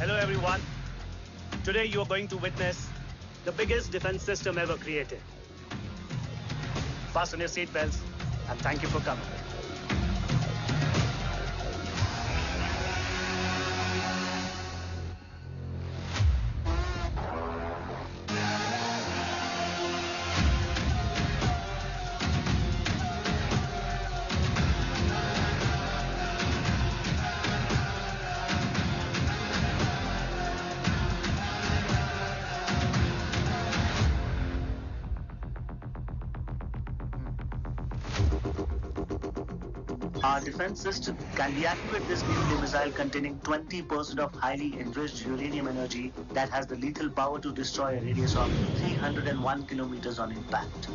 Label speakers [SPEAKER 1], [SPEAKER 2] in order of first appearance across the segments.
[SPEAKER 1] Hello everyone. Today you are going to witness the biggest defense system ever created. Fasten your seatbelts and thank you for coming. Our defense system can deactivate this nuclear missile containing 20% of highly enriched uranium energy that has the lethal power to destroy a radius of 301 kilometers on impact.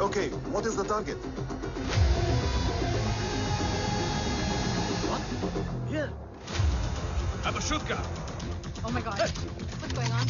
[SPEAKER 2] Okay, what is the target?
[SPEAKER 1] What? Here.
[SPEAKER 3] Abashutka!
[SPEAKER 4] Oh my god. Hey. What's going on?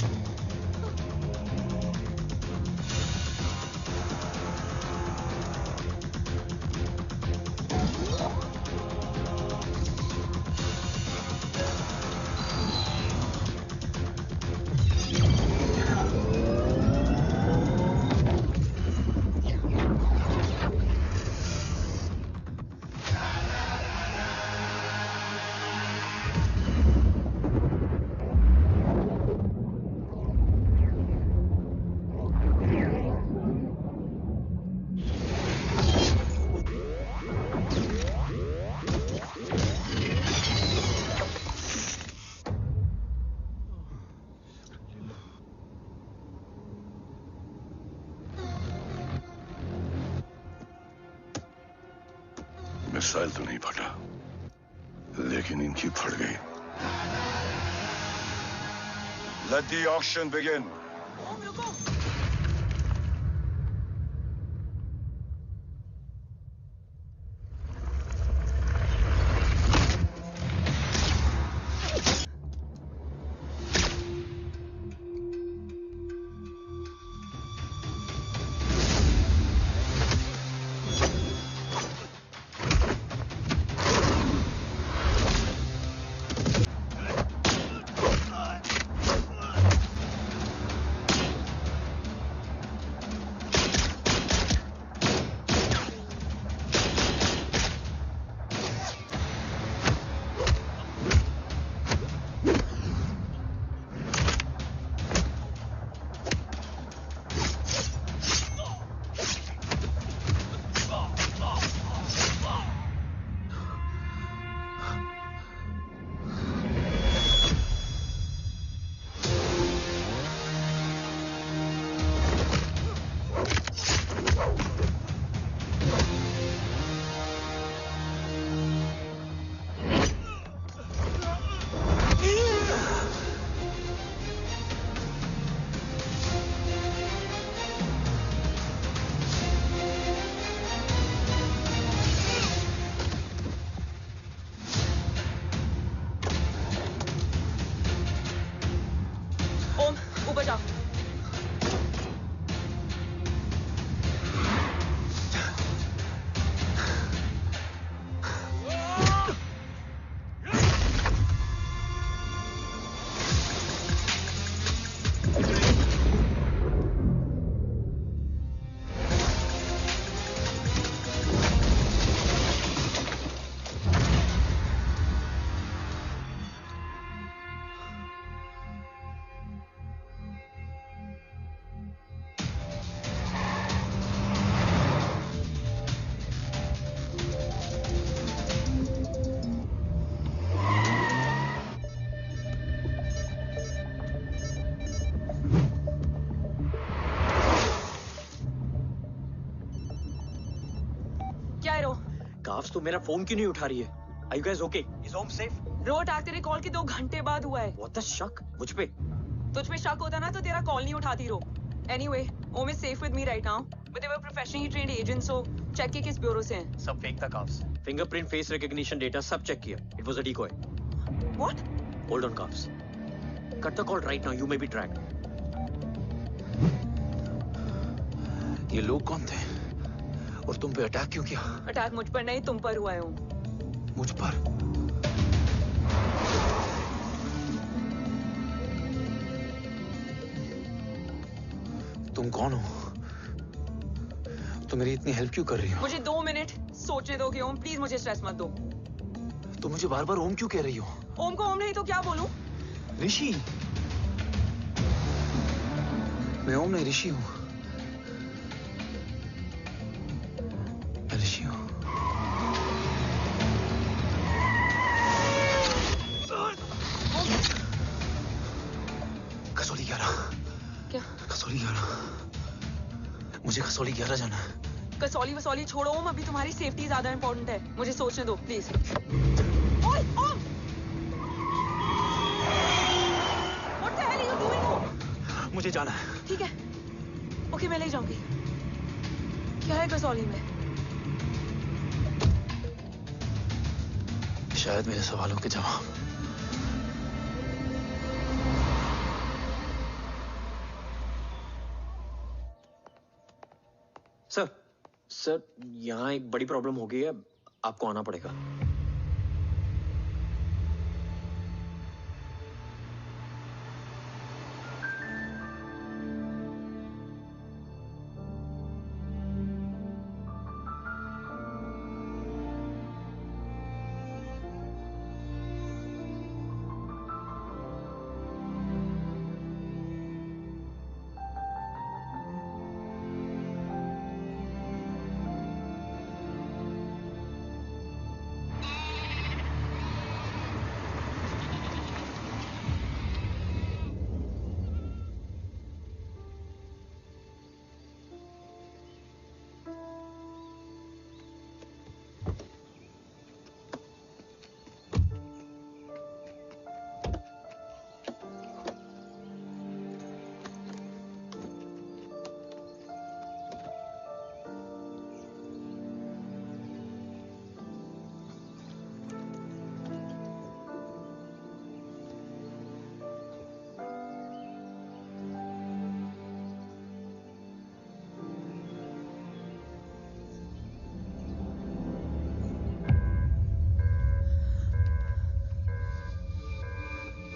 [SPEAKER 5] Missile तो नहीं फटा, लेकिन इनकी फट गई। Let the auction begin.
[SPEAKER 6] Carbs तो मेरा phone क्यों नहीं उठा रही है? Are you guys okay? Is Om safe?
[SPEAKER 4] रो अटैक तेरे कॉल के 2 घंटे बाद हुआ है।
[SPEAKER 6] What the शक? मुझ पे?
[SPEAKER 4] तुझ पे शक होता ना तो तेरा कॉल नहीं उठाती रो। Anyway, Om is safe with me right now. But they were professionally trained agents, so check के किस ब्यूरो से हैं?
[SPEAKER 1] सब फेक था carbs.
[SPEAKER 6] Fingerprint, face recognition data सब check किया. It was a decoy.
[SPEAKER 4] What?
[SPEAKER 6] Hold on, Kaps. Cut the call right now. You may be tracked.
[SPEAKER 3] ये लोग कौन थे?
[SPEAKER 6] और तुम पे अटैक क्यों किया?
[SPEAKER 4] अटैक मुझ पर नहीं, तुम पर हुआ है ओम।
[SPEAKER 6] मुझ पर? तुम कौन हो? तुम मेरी इतनी हेल्प क्यों कर रही हो?
[SPEAKER 4] मुझे 2 मिनट सोचने दोगे ओम? प्लीज मुझे स्ट्रेस मत दो।
[SPEAKER 6] तुम मुझे बार बार ओम क्यों कह रही हो?
[SPEAKER 4] ओम को ओम नहीं तो क्या बोलूं?
[SPEAKER 6] ऋषि। मैं ओम नहीं, ऋषि हूं। मैं ऋषि हूं। कसौली 11।
[SPEAKER 4] क्या?
[SPEAKER 6] कसौली 11। मुझे कसौली 11 जाना है।
[SPEAKER 4] कसौली वसौली छोड़ो ओम, अभी तुम्हारी सेफ्टी ज्यादा इंपॉर्टेंट है। मुझे सोचने दो प्लीज। ओए ओम! What the hell are you doing, ओम?
[SPEAKER 6] मुझे जाना है।
[SPEAKER 4] ठीक है, ओके मैं ले जाऊंगी। क्या है कसौली में?
[SPEAKER 6] शायद मेरे सवालों के जवाब। सर, यहाँ एक बड़ी प्रॉब्लम हो गई है, आपको आना पड़ेगा।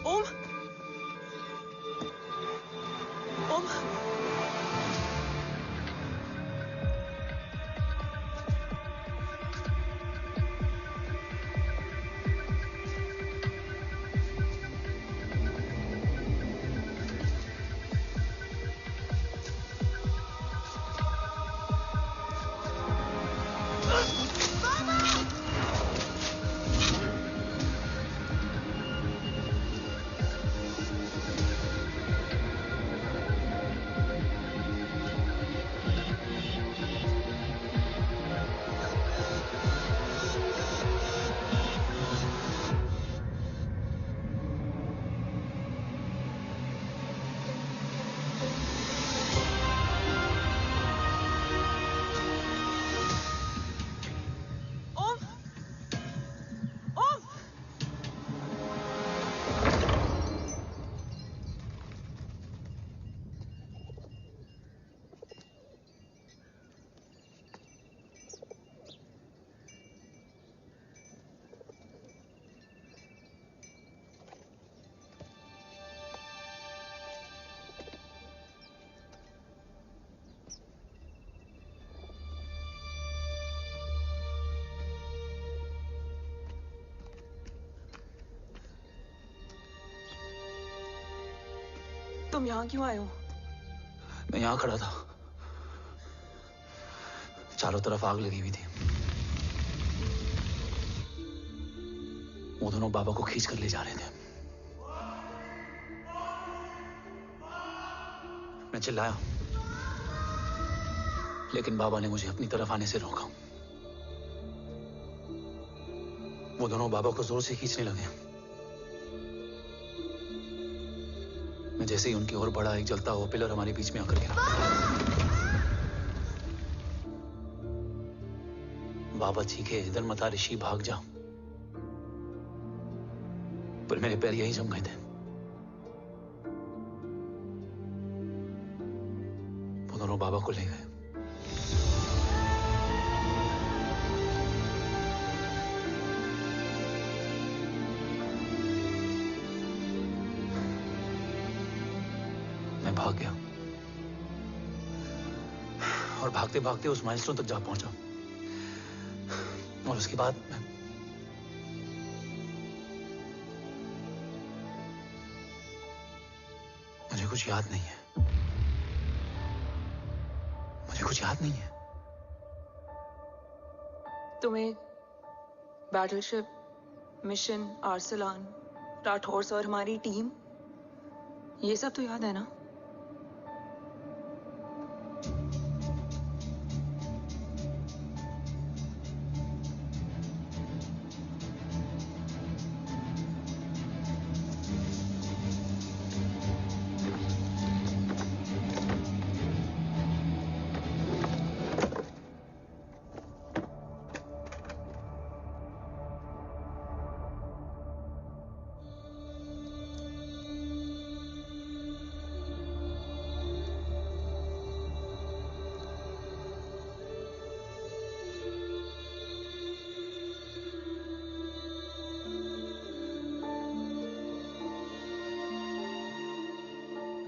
[SPEAKER 4] ओम! ओम! ओम! ओम! तुम यहाँ क्यों आए हो?
[SPEAKER 6] मैं यहाँ खड़ा था, चारों तरफ आग लगी हुई थी। वो दोनों बाबा को खींच कर ले जा रहे थे। मैं चिल्लाया, लेकिन बाबा ने मुझे अपनी तरफ आने से रोका। वो दोनों बाबा को जोर से खींचने लगे। मैं जैसे ही उनकी ओर बढ़ा, एक जलता हुआ पिलर हमारे बीच में आकर गिरा। बाबा चीखे, इधर मत आ ऋषि, भाग जा। पर मेरे पैर यहीं जम गए थे। वो दोनों बाबा को ले गए। भाग गया और भागते भागते उस माइलस्टोन तक जा पहुंचा। और उसके बाद मुझे कुछ याद नहीं है। मुझे कुछ याद नहीं है।
[SPEAKER 4] तुम्हें बैटलशिप, मिशन, आर्सलान, राठौर और हमारी टीम, ये सब तो याद है ना?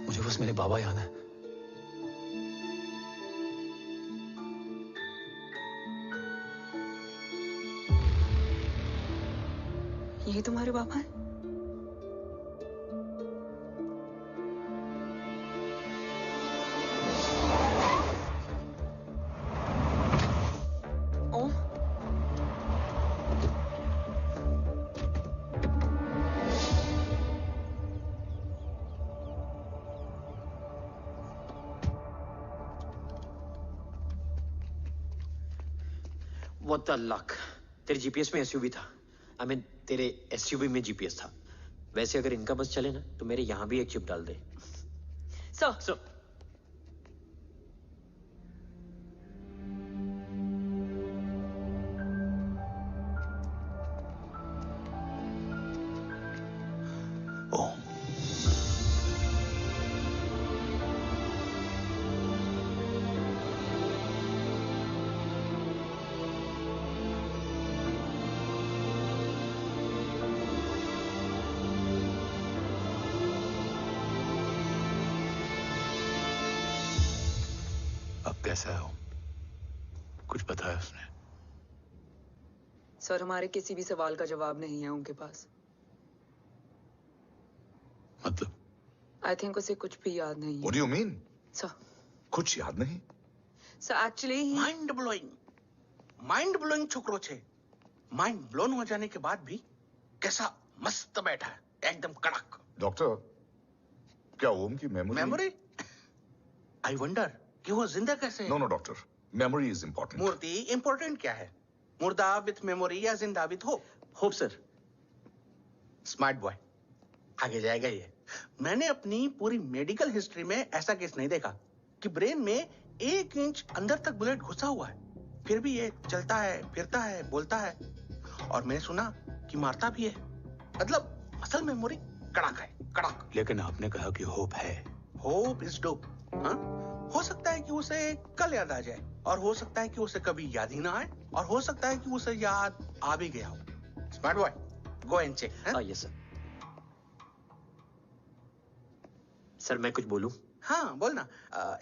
[SPEAKER 6] मुझे बस मेरे बाबा याद है।
[SPEAKER 4] ये तुम्हारे पापा हैं? ओम,
[SPEAKER 7] What the luck? तेरे जीपीएस में एसयूवी था। आई मीन तेरे एसयूवी में जीपीएस था। वैसे अगर इनका बस चले ना तो मेरे यहां भी एक चिप डाल दे।
[SPEAKER 4] सर।
[SPEAKER 6] ओम, अब कैसा है ओम? कुछ बताया उसने?
[SPEAKER 4] सर, हमारे किसी भी सवाल का जवाब नहीं है उनके पास।
[SPEAKER 2] मतलब?
[SPEAKER 4] आई थिंक उसे कुछ भी याद नहीं
[SPEAKER 2] What
[SPEAKER 4] है।
[SPEAKER 2] do you mean?
[SPEAKER 4] सर,
[SPEAKER 2] कुछ याद नहीं?
[SPEAKER 4] एक्चुअली
[SPEAKER 3] माइंड ब्लोइंग छोकरो छे। माइंड ब्लोन हो जाने के बाद भी कैसा मस्त बैठा है, एकदम कड़क।
[SPEAKER 2] डॉक्टर, क्या ओम की
[SPEAKER 3] मेमोरी? आई वंडर कि वो जिंदा कैसे है?
[SPEAKER 2] No no doctor, memory is important.
[SPEAKER 3] मूर्ति इंपॉर्टेंट क्या है? मुर्दा विथ मेमोरी या जिंदा with hope?
[SPEAKER 7] Hope sir.
[SPEAKER 3] Smart boy, आगे जाएगा ये। मैंने अपनी पूरी मेडिकल हिस्ट्री में ऐसा केस नहीं देखा कि ब्रेन में 1 इंच अंदर तक बुलेट घुसा हुआ है, फिर भी ये चलता है, फिरता है, बोलता है, और मैंने सुना कि मारता भी है। मतलब असल मेमोरी कड़क है, कड़क।
[SPEAKER 6] लेकिन आपने कहा कि होप है।
[SPEAKER 3] Hope is dope. हाँ, हो सकता है कि उसे कल याद आ जाए, और हो सकता है कि उसे कभी याद ही ना आए, और हो सकता है कि उसे याद आ भी गया हो। Smart boy, go and check.
[SPEAKER 7] Yes sir. Sir मैं कुछ बोलूं?
[SPEAKER 3] हाँ बोल ना।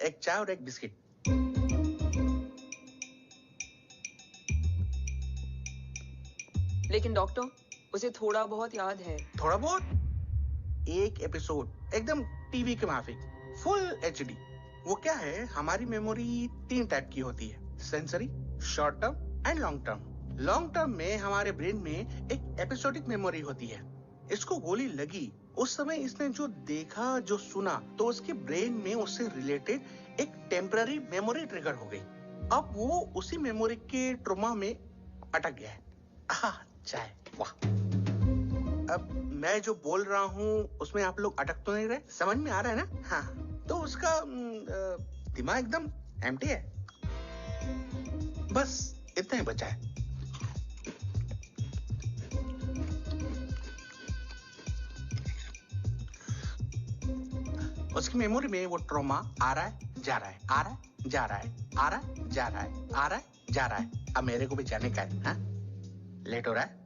[SPEAKER 3] एक चाय और एक बिस्किट।
[SPEAKER 4] लेकिन डॉक्टर, उसे थोड़ा बहुत याद है।
[SPEAKER 3] थोड़ा बहुत? एक एपिसोड एकदम टीवी के माफिक, फुल एचडी। वो क्या है, हमारी मेमोरी 3 टाइप की होती है, sensory, short term and long term. Long term में हमारे ब्रेन में एक एपिसोडिक मेमोरी होती है। इसको गोली लगी, उस समय इसने जो देखा, जो सुना, तो उसके ब्रेन में उससे रिलेटेड एक टेम्पररी मेमोरी ट्रिगर हो गई। अब वो उसी मेमोरी के ट्रॉमा में अटक गया है। चाय, वाह। अब मैं जो बोल रहा हूँ उसमें आप लोग अटक तो नहीं रहे? समझ में आ रहा है ना? हाँ, तो उसका दिमाग एकदम एम्प्टी है। बस इतना ही बचा है। उसकी मेमोरी में वो ट्रॉमा आ रहा है, जा रहा है, आ रहा है, जा रहा है, आ रहा है, जा रहा है, आ रहा है, जा रहा है। अब मेरे को भी जाने का है। हाँ, लेट हो रहा है।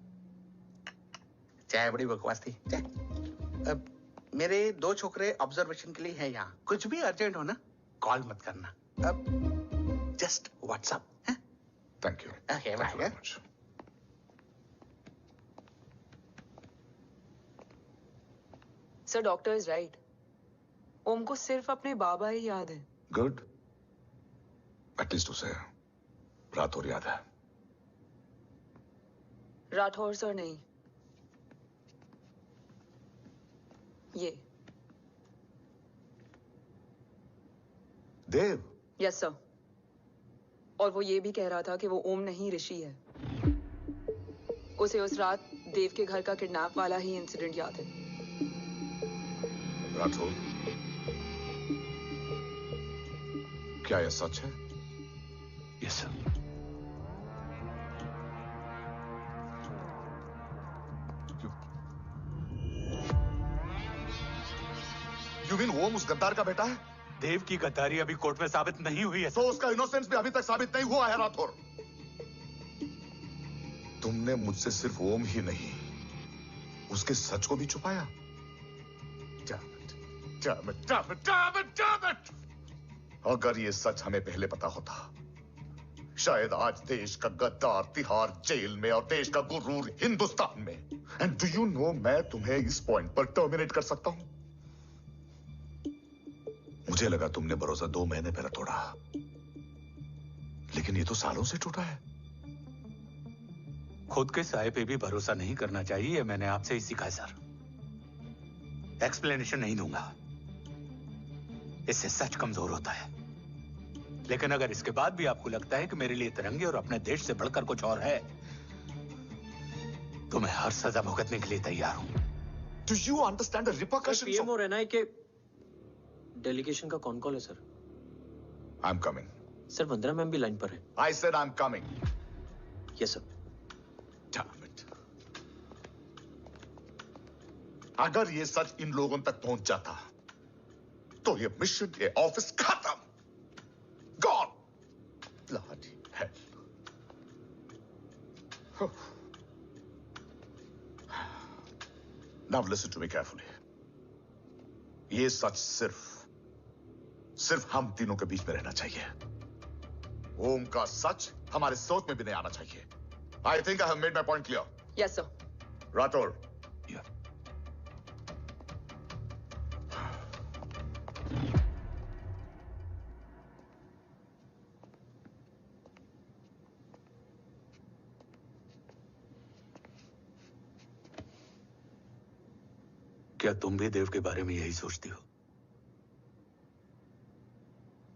[SPEAKER 3] चाय बड़ी बकवास थी। चाय। अब मेरे 2 छोकरे ऑब्जर्वेशन के लिए हैं यहाँ। कुछ भी अर्जेंट हो ना, कॉल मत करना। अब just WhatsApp.
[SPEAKER 2] Thank you.
[SPEAKER 3] Okay,
[SPEAKER 2] Thank you very
[SPEAKER 3] bye.
[SPEAKER 2] much.
[SPEAKER 4] Sir doctor is right. Om को सिर्फ अपने बाबा ही याद है।
[SPEAKER 2] गुड। एटलीस्ट उसे राठौर याद है।
[SPEAKER 4] राठौर सर नहीं, ये।
[SPEAKER 2] देव।
[SPEAKER 4] Yes sir. और वो ये भी कह रहा था कि वो ओम नहीं ऋषि है। उसे उस रात देव के घर का किडनैप वाला ही इंसिडेंट याद है।
[SPEAKER 2] राठौर, क्या यह सच है?
[SPEAKER 6] Yes sir.
[SPEAKER 2] यू मीन ओम उस गद्दार का बेटा है?
[SPEAKER 6] देव की गद्दारी अभी कोर्ट में साबित नहीं हुई है।
[SPEAKER 2] तो उसका इनोसेंस भी अभी तक साबित नहीं हुआ है राठौर। तुमने मुझसे सिर्फ ओम ही नहीं, उसके सच को भी छुपाया। Damn it! अगर ये सच हमें पहले पता होता, शायद आज देश का गद्दार तिहाड़ जेल में और देश का गुरूर हिंदुस्तान में। एंड डू यू नो, मैं तुम्हें इस पॉइंट पर टर्मिनेट कर सकता हूं। मुझे लगा तुमने भरोसा 2 महीने पहले तोड़ा, लेकिन ये तो सालों से टूटा है।
[SPEAKER 6] खुद के साय पे भी भरोसा नहीं करना चाहिए, मैंने आपसे ही सीखा है सर। एक्सप्लेनेशन नहीं दूंगा, इससे सच कमजोर होता है। लेकिन अगर इसके बाद भी आपको लगता है कि मेरे लिए तिरंगे और अपने देश से बढ़कर कुछ और है, तो मैं हर सजा भुगतने के लिए तैयार हूं।
[SPEAKER 2] Do you understand the repercussions
[SPEAKER 7] PM
[SPEAKER 2] of...
[SPEAKER 7] और एनआई के डेलीगेशन का कौन कॉल है sir?
[SPEAKER 2] I'm coming.
[SPEAKER 7] Sir Vandana ma'am भी लाइन पर है।
[SPEAKER 2] I said I'm coming.
[SPEAKER 7] Yes sir.
[SPEAKER 2] Damn it. अगर ये सच इन लोगों तक पहुंच जाता, तो ये मिशन, ये ऑफिस खत्म। Gone. Bloody hell. Now listen to me carefully. ये सच सिर्फ हम तीनों के बीच में रहना चाहिए। ओम का सच हमारे सोच में भी नहीं आना चाहिए। I think I have made my point clear.
[SPEAKER 4] Yes sir.
[SPEAKER 2] Rathore.
[SPEAKER 6] क्या तुम भी देव के बारे में यही सोचती हो?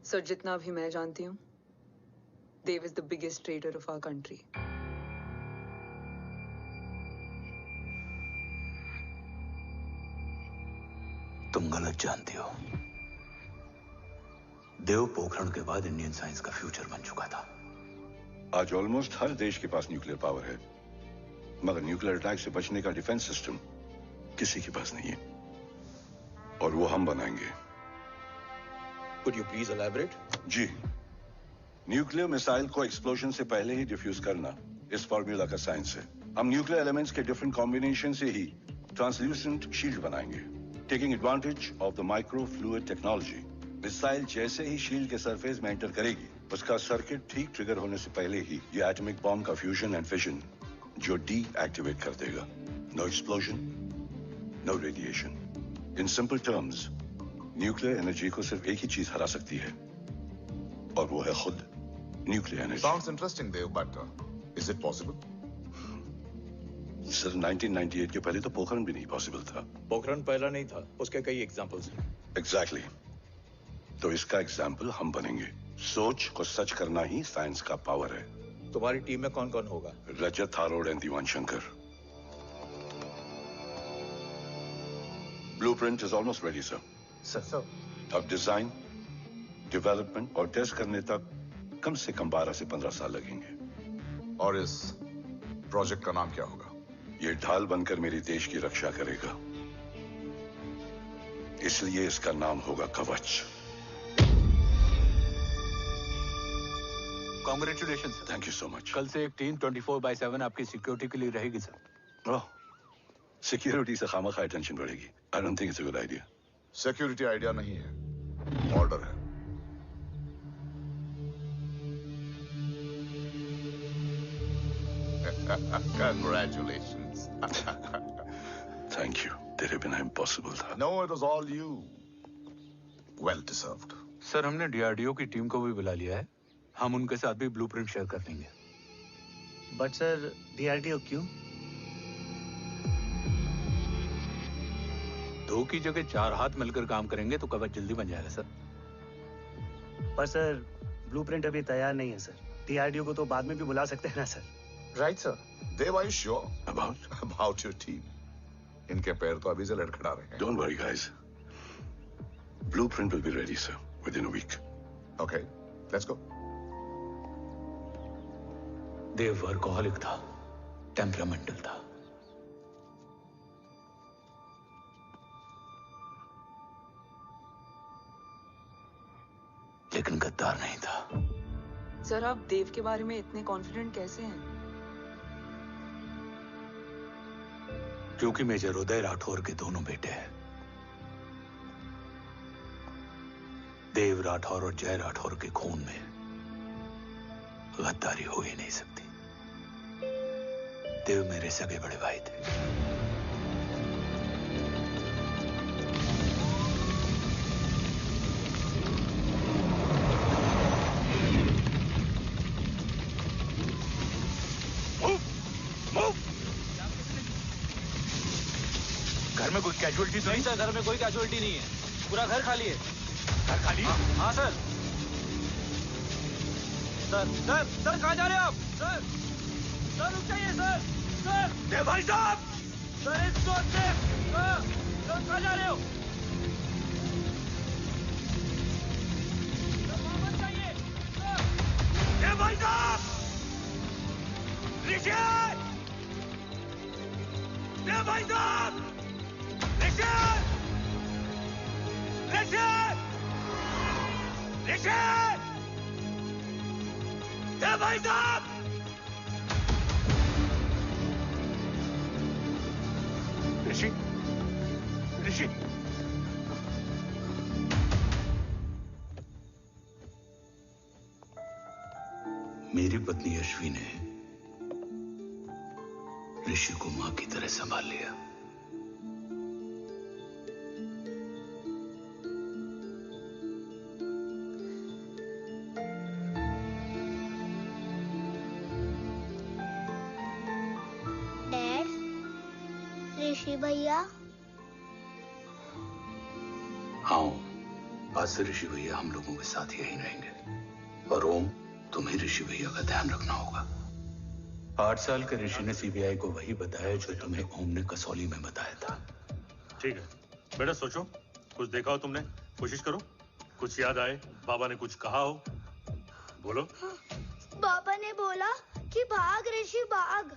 [SPEAKER 4] सर जितना भी मैं जानती हूँ, Dev is the biggest trader of our country.
[SPEAKER 6] तुम गलत जानती हो। देव पोखरण के बाद इंडियन साइंस का फ्यूचर बन चुका था।
[SPEAKER 5] आज ऑलमोस्ट हर देश के पास न्यूक्लियर पावर है, मगर न्यूक्लियर अटैक से बचने का डिफेंस सिस्टम किसी के पास नहीं है, और वो हम बनाएंगे।
[SPEAKER 6] Could you please elaborate?
[SPEAKER 5] जी, न्यूक्लियर मिसाइल को एक्सप्लोजन से पहले ही डिफ्यूज करना इस फॉर्मूला का साइंस है। हम न्यूक्लियर एलिमेंट्स के डिफरेंट कॉम्बिनेशन से ही ट्रांसल्यूसेंट शील्ड बनाएंगे, taking advantage of the micro fluid technology. Missile जैसे ही शील्ड के सरफेस में एंटर करेगी, उसका सर्किट ठीक ट्रिगर होने से पहले ही ये एटॉमिक बॉम्ब का फ्यूजन एंड फिशन जो डीएक्टिवेट कर देगा। No explosion, no radiation. In simple terms, nuclear energy को सिर्फ एक ही चीज हरा सकती है, और वो है खुद nuclear energy.
[SPEAKER 2] Sounds interesting, Dev, but is it possible?
[SPEAKER 5] Sir 1998 के पहले तो पोखरण भी नहीं पॉसिबल था।
[SPEAKER 6] पोखरण पहला नहीं था, उसके कई एग्जांपल्स हैं।
[SPEAKER 5] एग्जैक्टली। तो इसका एग्जाम्पल हम बनेंगे। सोच को सच करना ही साइंस का पावर है।
[SPEAKER 6] तुम्हारी टीम में कौन कौन होगा?
[SPEAKER 5] Rajat Tharod and Diwan Shankar. Blueprint is almost ready sir.
[SPEAKER 6] Sir
[SPEAKER 5] अब डिजाइन, डेवलपमेंट और टेस्ट करने तक कम से कम 12 से 15 साल लगेंगे।
[SPEAKER 2] और इस प्रोजेक्ट का नाम क्या होगा?
[SPEAKER 5] ये ढाल बनकर मेरे देश की रक्षा करेगा, इसलिए इसका नाम होगा कवच।
[SPEAKER 6] Congratulation sir.
[SPEAKER 5] Thank you so much.
[SPEAKER 6] कल से एक टीम 24/7 आपकी सिक्योरिटी के लिए रहेगी सर।
[SPEAKER 5] ओह, सिक्योरिटी से खामखा टेंशन बढ़ेगी। I don't think it's a good idea.
[SPEAKER 2] Security idea नहीं है, ऑर्डर है। Congratulations.
[SPEAKER 5] थैंक यू, तेरे बिना इम्पॉसिबल था।
[SPEAKER 2] No, it was all you. Well deserved.
[SPEAKER 6] Sir, हमने डीआरडीओ की टीम को भी बुला लिया है। हम उनके साथ भी ब्लूप्रिंट शेयर कर लेंगे।
[SPEAKER 1] बट सर, डीआरडीओ क्यों?
[SPEAKER 6] 2 की जगह 4 हाथ मिलकर काम करेंगे तो कवच जल्दी बन जाएगा सर।
[SPEAKER 1] पर सर, ब्लूप्रिंट अभी तैयार नहीं है सर। डीआरडीओ को तो बाद में भी बुला सकते हैं ना sir.
[SPEAKER 3] Right sir.
[SPEAKER 2] Dev, are you sure about your team? इनके पैर तो अभी से लड़खड़ा रहे हैं।
[SPEAKER 5] Don't worry, guys. Blueprint will be ready, sir, within a week.
[SPEAKER 2] Okay, let's go.
[SPEAKER 6] Dev workaholic था, टेम्परामेंटल था। लेकिन गद्दार नहीं था।
[SPEAKER 4] सर, आप देव के बारे में इतने कॉन्फिडेंट कैसे हैं?
[SPEAKER 6] क्योंकि मेजर उदय राठौर के दोनों बेटे हैं। देव राठौर और जय राठौर के खून में गद्दारी हो ही नहीं सकती। देव मेरे सगे बड़े भाई थे। घर में कोई कैजुअलिटी तो
[SPEAKER 8] नहीं सर, घर में कोई कैजुअलिटी नहीं है। पूरा घर खाली है।
[SPEAKER 6] घर खाली?
[SPEAKER 8] हाँ सर। सर कहाँ जा रहे हैं आप? सर रुक जाइए सर।
[SPEAKER 6] देव भाई साहब!
[SPEAKER 8] सर कहाँ जा रहे हो? मत जाइए।
[SPEAKER 6] देव भाई साहब! ऋषि! देव भाई साहब! ऋषि! देव भाई साहब! ऋषि! मेरी पत्नी अश्वी ने ऋषि को मां की तरह संभाल लिया।
[SPEAKER 9] ऋषि भैया।
[SPEAKER 6] हाँ, आज से ऋषि भैया हम लोगों के साथ यहीं रहेंगे। और ओम, तुम्हें ऋषि भैया का ध्यान रखना होगा। 8 साल के ऋषि ने सीबीआई को वही बताया जो तुम्हें ओम ने कसौली में बताया था।
[SPEAKER 10] ठीक है बेटा, सोचो, कुछ देखा हो तुमने, कोशिश करो, कुछ याद आए, बाबा ने कुछ कहा हो, बोलो।
[SPEAKER 9] बाबा ने बोला कि भाग ऋषि भाग।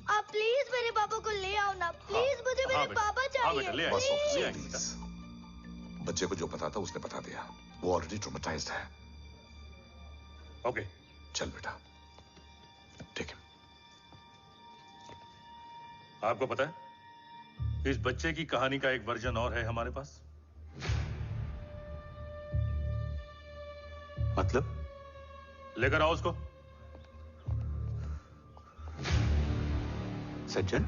[SPEAKER 9] आप प्लीज मेरे पापा को ले आओ ना, प्लीज। मुझे मेरे पापा चाहिए।
[SPEAKER 2] प्लीज। बच्चे को जो पता था उसने बता दिया। वो ऑलरेडी ट्रॉमेटाइज्ड है।
[SPEAKER 10] ओके,
[SPEAKER 2] चल बेटा, ठीक है।
[SPEAKER 10] आपको पता है, इस बच्चे की कहानी का एक वर्जन और है हमारे पास।
[SPEAKER 6] मतलब?
[SPEAKER 10] लेकर आओ उसको।
[SPEAKER 6] सज्जन,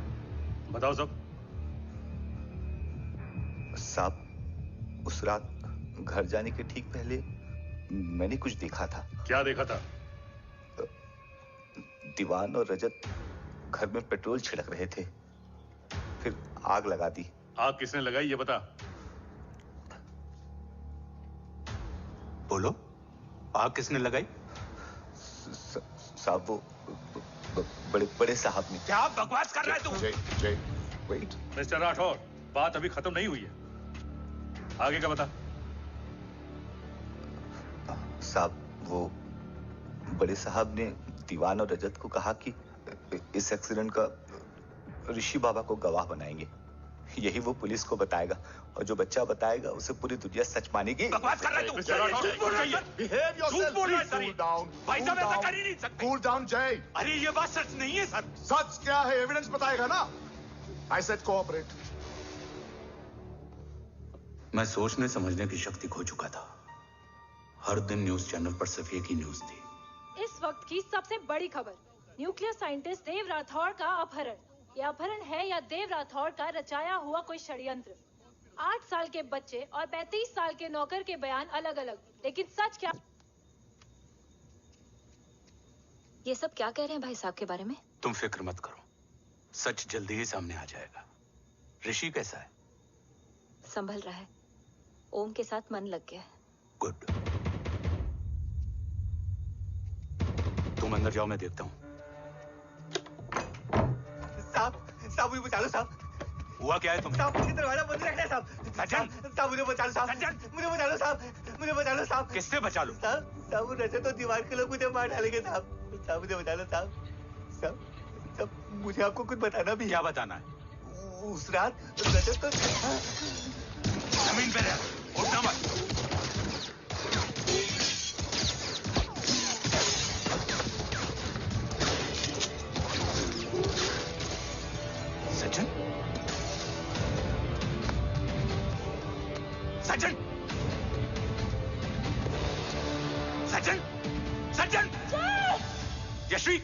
[SPEAKER 10] बताओ सब।
[SPEAKER 11] साहब, उस रात घर जाने के ठीक पहले मैंने कुछ देखा था।
[SPEAKER 10] क्या देखा था?
[SPEAKER 11] दीवान और रजत घर में पेट्रोल छिड़क रहे थे, फिर आग लगा दी।
[SPEAKER 10] आग किसने लगाई ये बता।
[SPEAKER 6] बोलो, आग किसने लगाई?
[SPEAKER 11] साहब, वो बड़े साहब ने।
[SPEAKER 6] क्या बकवास कर रहा है तू?
[SPEAKER 2] जय, वेट।
[SPEAKER 10] मिस्टर राठौर, बात अभी खत्म नहीं हुई है, आगे का बता।
[SPEAKER 11] साहब, वो बड़े साहब ने दीवान और रजत को कहा कि इस एक्सीडेंट का ऋषि बाबा को गवाह बनाएंगे। यही वो पुलिस को बताएगा, और जो बच्चा बताएगा उसे पूरी दुनिया सच मानेगी।
[SPEAKER 6] बकवास कर रहा है तू? झूठ बोल रही है।
[SPEAKER 2] Behave yourself.
[SPEAKER 6] झूठ बोल रहा है सर।
[SPEAKER 2] Cool down.
[SPEAKER 6] भाई साहब, ऐसा कर ही नहीं सकते।
[SPEAKER 2] Cool down, जय।
[SPEAKER 6] अरे ये बात सच नहीं है सर।
[SPEAKER 2] सच क्या है? एविडेंस बताएगा ना। I said cooperate.
[SPEAKER 6] मैं सोचने समझने की शक्ति खो चुका था। हर दिन न्यूज चैनल पर सिर्फ एक ही न्यूज थी।
[SPEAKER 12] इस वक्त की सबसे बड़ी खबर, न्यूक्लियर साइंटिस्ट देव राठौड़ का अपहरण। यह अपहरण है या देव राठौड़ का रचाया हुआ कोई षड्यंत्र। 8 साल के बच्चे और 35 साल के नौकर के बयान अलग अलग, लेकिन सच क्या?
[SPEAKER 13] ये सब क्या कह रहे हैं भाई साहब के बारे में?
[SPEAKER 6] तुम फिक्र मत करो, सच जल्दी ही सामने आ जाएगा। ऋषि कैसा है?
[SPEAKER 13] संभल रहा है। ओम के साथ मन लग गया है।
[SPEAKER 6] गुड। तुम अंदर जाओ, मैं देखता हूँ।
[SPEAKER 11] साहब मुझे बचा लो साहब।
[SPEAKER 6] हुआ क्या है तुम्हें?
[SPEAKER 11] साहब मुझे दरवाजा बंद रखना है साहब।
[SPEAKER 6] सज्जन,
[SPEAKER 11] साहब मुझे बचा लो साहब। मुझे बचा लो साहब। मुझे बचा लो साहब।
[SPEAKER 6] किससे बचा लो?
[SPEAKER 11] साहब वो रजत तो दीवार के लोग मुझे मार डालेंगे साहब। साहब मुझे बचा लो साहब। साहब मुझे आपको कुछ बताना भी है।
[SPEAKER 6] क्या बताना है?
[SPEAKER 11] उस रात रजत तो
[SPEAKER 6] जमीन पे रह, उठना मत। सज्जन, सज्जन, सज्जन, सज्जन, यश्वी,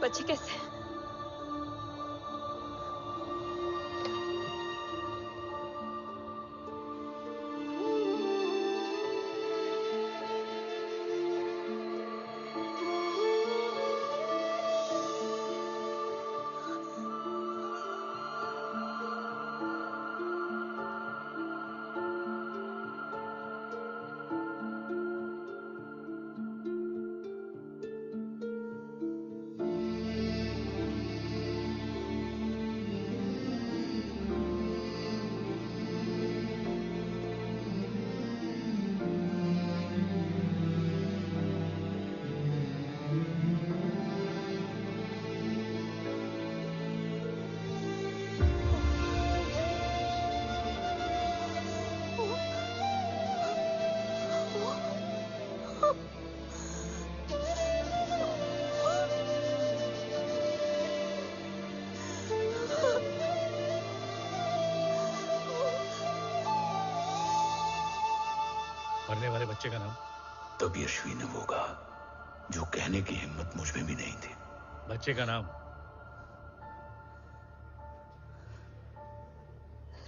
[SPEAKER 13] बच्चे कैसे हैं?
[SPEAKER 10] मरने वाले बच्चे का नाम?
[SPEAKER 6] तब यश्वी ने वो कहा जो कहने की हिम्मत मुझ में भी नहीं थी।
[SPEAKER 10] बच्चे का नाम?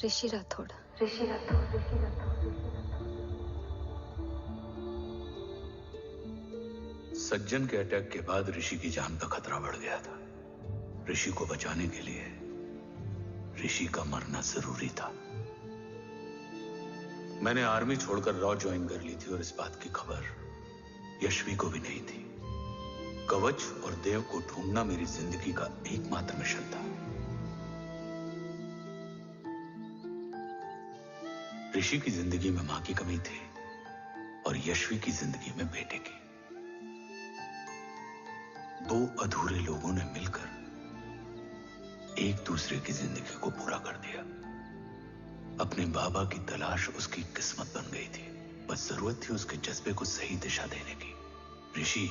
[SPEAKER 13] ऋषि राठौड़।
[SPEAKER 6] सज्जन के अटैक के बाद ऋषि की जान का खतरा बढ़ गया था। ऋषि को बचाने के लिए ऋषि का मरना जरूरी था। मैंने आर्मी छोड़कर रॉ ज्वाइन कर ली थी और इस बात की खबर यश्वी को भी नहीं थी। कवच और देव को ढूंढना मेरी जिंदगी का एकमात्र मिशन था। ऋषि की जिंदगी में मां की कमी थी और यश्वी की जिंदगी में बेटे की। दो अधूरे लोगों ने मिलकर एक दूसरे की जिंदगी को पूरा कर दिया। अपने बाबा की तलाश उसकी किस्मत बन गई थी, बस जरूरत थी उसके जज्बे को सही दिशा देने की। ऋषि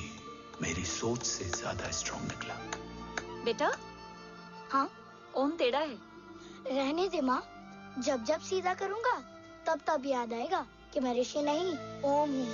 [SPEAKER 6] मेरी सोच से ज्यादा स्ट्रांग निकला।
[SPEAKER 13] बेटा,
[SPEAKER 9] हाँ
[SPEAKER 13] ओम टेढ़ा है।
[SPEAKER 9] रहने दे माँ, जब जब सीधा करूँगा तब तब याद आएगा कि मैं ऋषि नहीं ओम हूँ।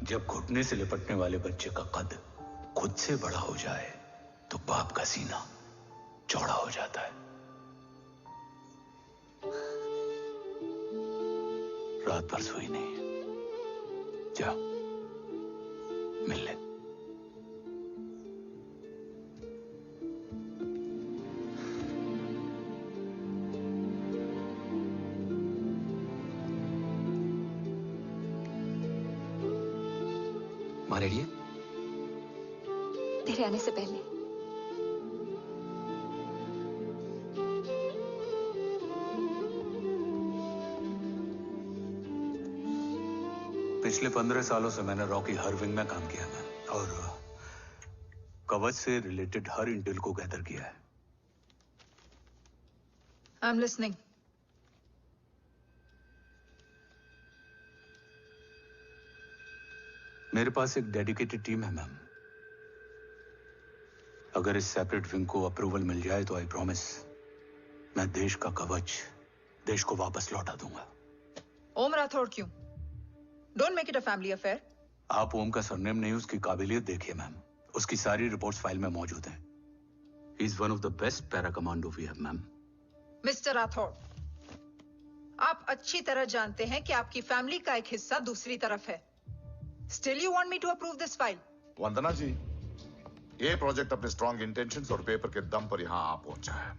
[SPEAKER 6] जब घुटने से लिपटने वाले बच्चे का कद खुद से बड़ा हो जाए तो बाप का सीना चौड़ा हो जाता है। रात भर सोई नहीं, जा मिल ले।
[SPEAKER 7] माँ रेडी है?
[SPEAKER 13] तेरे आने से पहले।
[SPEAKER 6] पिछले 15 सालों से मैंने रॉकी हर विंग में काम किया है और कवच से रिलेटेड हर इंटेल को गैदर किया है।
[SPEAKER 14] I am listening.
[SPEAKER 6] मेरे पास एक डेडिकेटेड टीम है मैम। अगर इस सेपरेट विंग को अप्रूवल मिल जाए तो आई प्रॉमिस मैं देश का कवच देश को वापस लौटा दूंगा।
[SPEAKER 14] ओम राठौड़ क्यों? Don't make it a family affair.
[SPEAKER 6] आप ओम का सरनेम नहीं, उसकी काबिलियत देखिए मैम। उसकी सारी रिपोर्ट्स फाइल में मौजूद हैं। He is one of the best para commando we have ma'am.
[SPEAKER 14] Mister Rathod, आप अच्छी तरह जानते हैं कि आपकी फैमिली का एक हिस्सा दूसरी तरफ है। Still you want me to approve this file?
[SPEAKER 2] वंदना जी, ये प्रोजेक्ट अपने स्ट्रॉन्ग इंटेंशंस और पेपर के दम पर यहां आ पहुंचा है।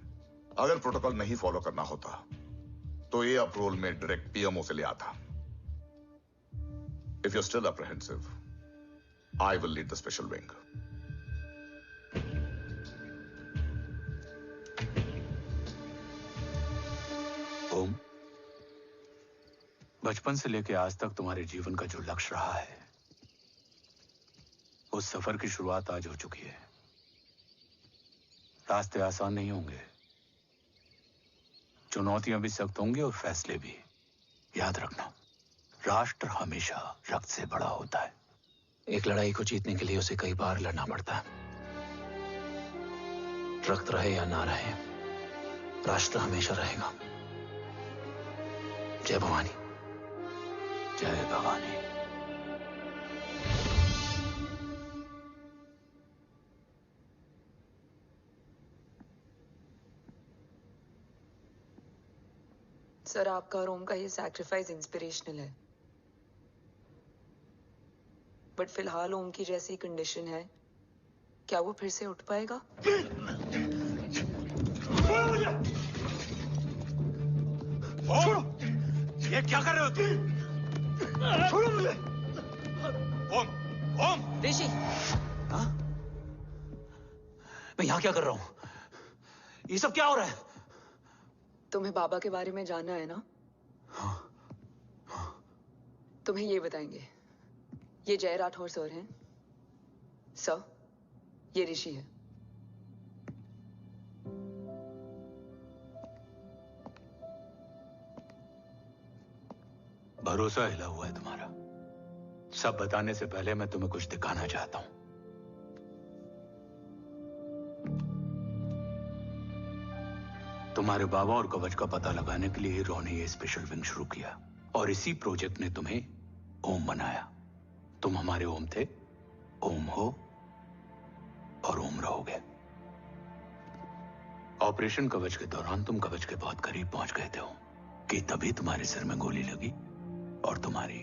[SPEAKER 2] अगर प्रोटोकॉल नहीं फॉलो करना होता तो ये अप्रूवल में डायरेक्ट पीएमओ से ले आता। If you're still apprehensive, I will lead the special wing.
[SPEAKER 6] ओम, बचपन से लेकर आज तक तुम्हारे जीवन का जो लक्ष्य रहा है, उस सफर की शुरुआत आज हो चुकी है। रास्ते आसान नहीं होंगे, चुनौतियां भी सख्त होंगी और फैसले भी। याद रखना, राष्ट्र हमेशा रक्त से बड़ा होता है।
[SPEAKER 7] एक लड़ाई को जीतने के लिए उसे कई बार लड़ना पड़ता है। रक्त रहे या ना रहे, राष्ट्र हमेशा रहेगा। जय भवानी।
[SPEAKER 6] जय भवानी।
[SPEAKER 4] सर, आपका और ओम का ये सैक्रिफाइस इंस्पिरेशनल है, बट फिलहाल ओम की जैसी कंडीशन है, क्या वो फिर से उठ पाएगा?
[SPEAKER 8] छोड़ो! ये क्या कर रहे हो तुम? छोड़ो मुझे! ओम! ओम!
[SPEAKER 7] ऋषि! हाँ? मैं यहाँ क्या कर रहा हूँ? ये सब क्या हो रहा है?
[SPEAKER 4] तुम्हें बाबा के बारे में जानना है ना?
[SPEAKER 6] हाँ।
[SPEAKER 4] तुम्हें ये बताएंगे। ये जय राठौर सर हैं। सर, ये ऋषि है।
[SPEAKER 6] भरोसा हिला हुआ है तुम्हारा। सब बताने से पहले मैं तुम्हें कुछ दिखाना चाहता हूं। तुम्हारे बाबा और कवच का पता लगाने के लिए रॉ ने ये स्पेशल विंग शुरू किया और इसी प्रोजेक्ट ने तुम्हें ओम बनाया। तुम हमारे ओम थे, ओम हो और ओम रहोगे। ऑपरेशन कवच के दौरान तुम कवच के बहुत करीब पहुंच गए थे कि तभी तुम्हारे सिर में गोली लगी और तुम्हारी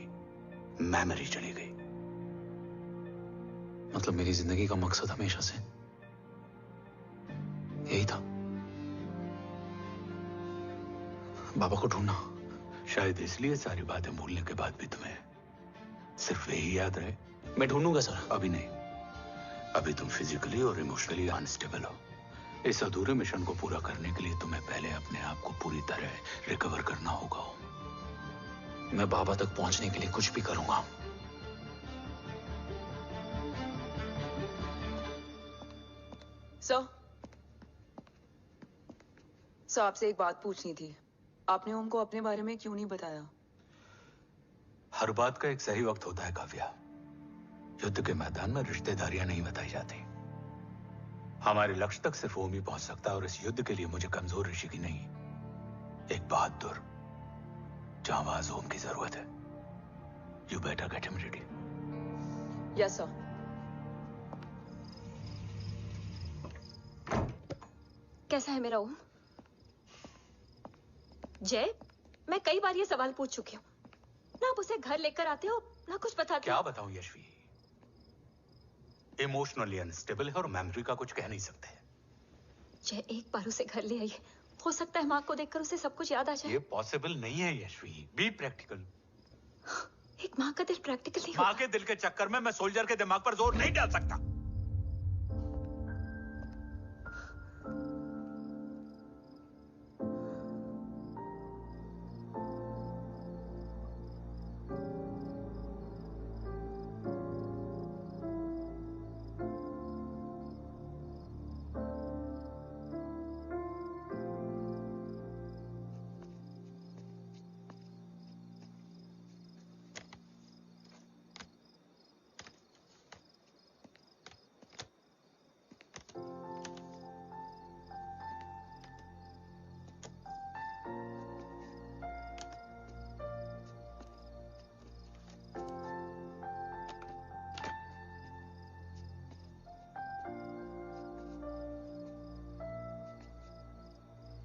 [SPEAKER 6] मेमोरी चली गई।
[SPEAKER 7] मतलब मेरी जिंदगी का मकसद हमेशा से यही था, बाबा को ढूंढना।
[SPEAKER 6] शायद इसलिए सारी बातें भूलने के बाद भी तुम्हें सिर्फ यही याद रहे।
[SPEAKER 7] मैं ढूंढूंगा सर।
[SPEAKER 6] अभी नहीं, अभी तुम फिजिकली और इमोशनली अनस्टेबल हो। इस अधूरे मिशन को पूरा करने के लिए तुम्हें पहले अपने आप को पूरी तरह रिकवर करना होगा।
[SPEAKER 7] मैं बाबा तक पहुंचने के लिए कुछ भी करूंगा।
[SPEAKER 4] सर, आपसे एक बात पूछनी थी। आपने ओम को अपने बारे में क्यों नहीं बताया?
[SPEAKER 6] हर बात का एक सही वक्त होता है काव्या। युद्ध के मैदान में रिश्तेदारियां नहीं बताई जाती। हमारे लक्ष्य तक सिर्फ ओम ही पहुंच सकता है और इस युद्ध के लिए मुझे कमजोर ऋषि की नहीं, एक बहादुर जांबाज ओम की जरूरत है। You better get him ready.
[SPEAKER 4] Yes sir.
[SPEAKER 13] कैसा है मेरा ओम? जय, मैं कई बार ये सवाल पूछ चुकी हूँ। ना आप उसे घर लेकर आते हो, ना कुछ बताते
[SPEAKER 6] क्या
[SPEAKER 13] हो।
[SPEAKER 6] बताऊं यशवी, इमोशनली अनस्टेबल है और मेमोरी का कुछ कह नहीं सकते।
[SPEAKER 13] जय, एक बार उसे घर ले आइए, हो सकता है माँ को देखकर उसे सब कुछ याद आ जाए।
[SPEAKER 6] ये पॉसिबल नहीं है यशवी, बी प्रैक्टिकल।
[SPEAKER 13] एक माँ का दिल प्रैक्टिकल नहीं
[SPEAKER 6] माँ के दिल के चक्कर में मैं सोल्जर के दिमाग पर जोर नहीं डाल सकता।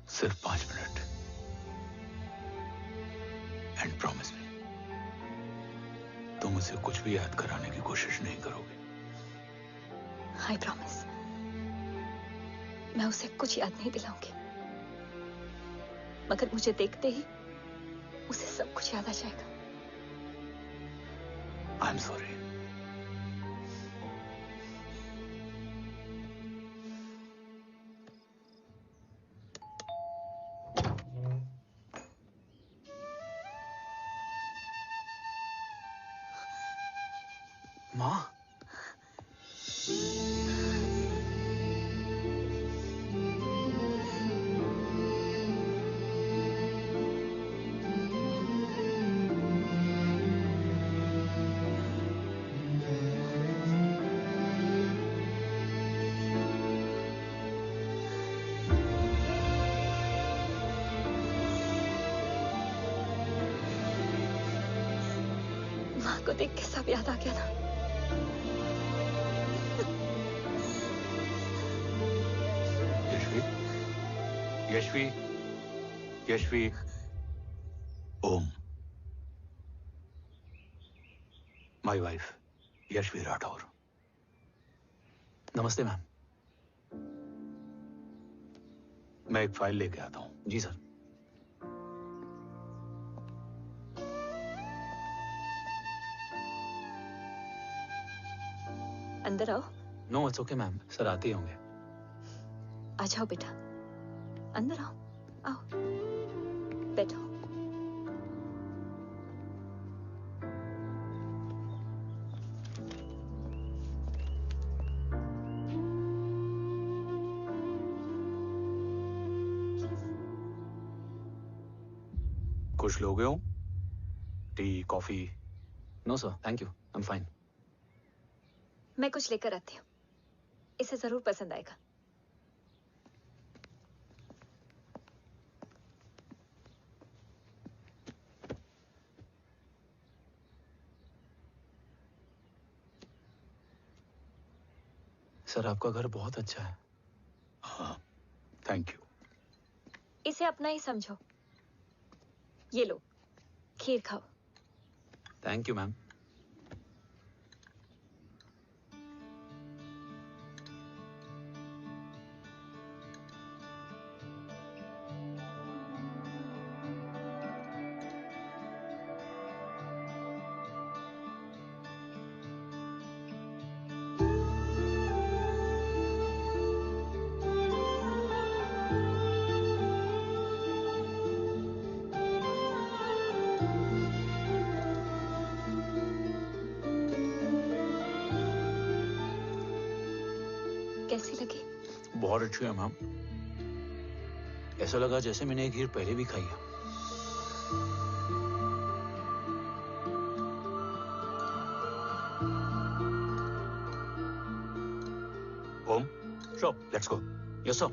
[SPEAKER 6] सिर्फ 5 मिनट एंड प्रॉमिस मी, तुम उसे कुछ भी याद कराने की कोशिश नहीं करोगे।
[SPEAKER 13] आई प्रॉमिस, मैं उसे कुछ याद नहीं दिलाऊंगी, मगर मुझे देखते ही उसे सब कुछ याद आ जाएगा।
[SPEAKER 6] I am sorry. माँ,
[SPEAKER 13] माँ को देख के सब याद आ गया ना।
[SPEAKER 6] Yashvi, Yashvi, Om, my wife Yashvi Rathore.
[SPEAKER 7] नमस्ते मैम।
[SPEAKER 6] मैं एक फाइल लेके आता हूं।
[SPEAKER 7] जी सर।
[SPEAKER 13] अंदर आओ।
[SPEAKER 7] No it's okay ma'am, sir आते ही होंगे।
[SPEAKER 13] आ जाओ बेटा, अंदर आओ, आओ बैठो।
[SPEAKER 6] कुछ लोगे हो? Tea, coffee?
[SPEAKER 7] No sir, thank you, I am fine.
[SPEAKER 13] मैं कुछ लेकर आती हूँ, इसे जरूर पसंद आएगा।
[SPEAKER 7] सर आपका घर बहुत अच्छा है।
[SPEAKER 6] हाँ, थैंक यू।
[SPEAKER 13] इसे अपना ही समझो। ये लो, खीर खाओ।
[SPEAKER 7] Thank you ma'am.
[SPEAKER 13] कैसी लगी?
[SPEAKER 7] बहुत अच्छी है मैम। ऐसा लगा जैसे मैंने एक खीर पहले भी खाई है।
[SPEAKER 6] Om,
[SPEAKER 7] sure,
[SPEAKER 6] let's go.
[SPEAKER 7] Yes sir.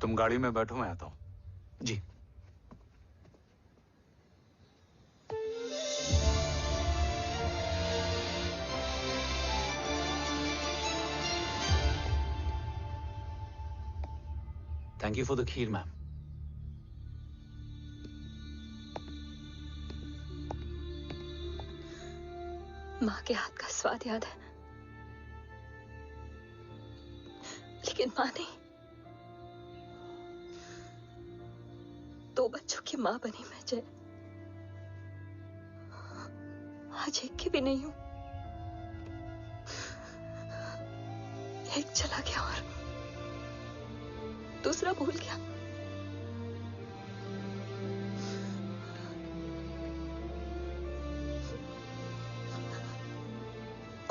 [SPEAKER 6] तुम गाड़ी में बैठो, मैं आता हूं।
[SPEAKER 7] जी।
[SPEAKER 6] Thank you for the kheer, ma'am.
[SPEAKER 13] माँ के हाथ का स्वाद याद है, लेकिन माँ नहीं। 2 बच्चों की माँ बनी मैं जय, आज एक की भी नहीं हूं। एक चला गया और दूसरा भूल गया।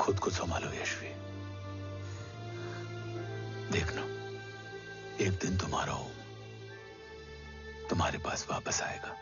[SPEAKER 6] खुद को संभालो यशवी। देखना, एक दिन तुम्हारा हो तुम्हारे पास वापस आएगा।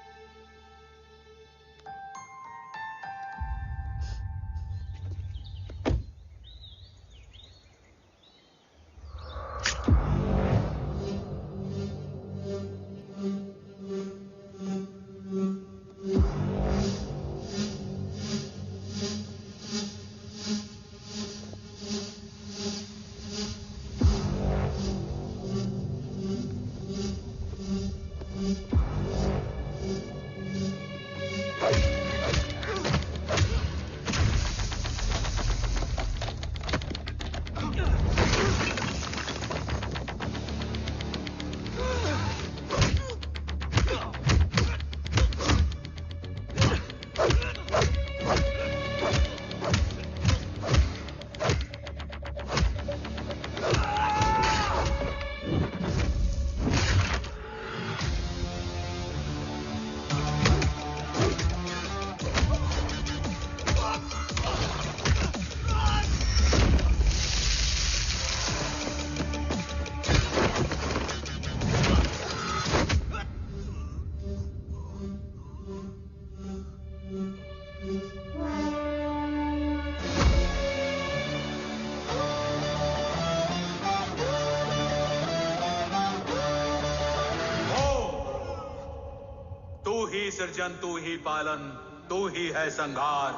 [SPEAKER 6] सृजन तू ही पालन, तू ही है संहार,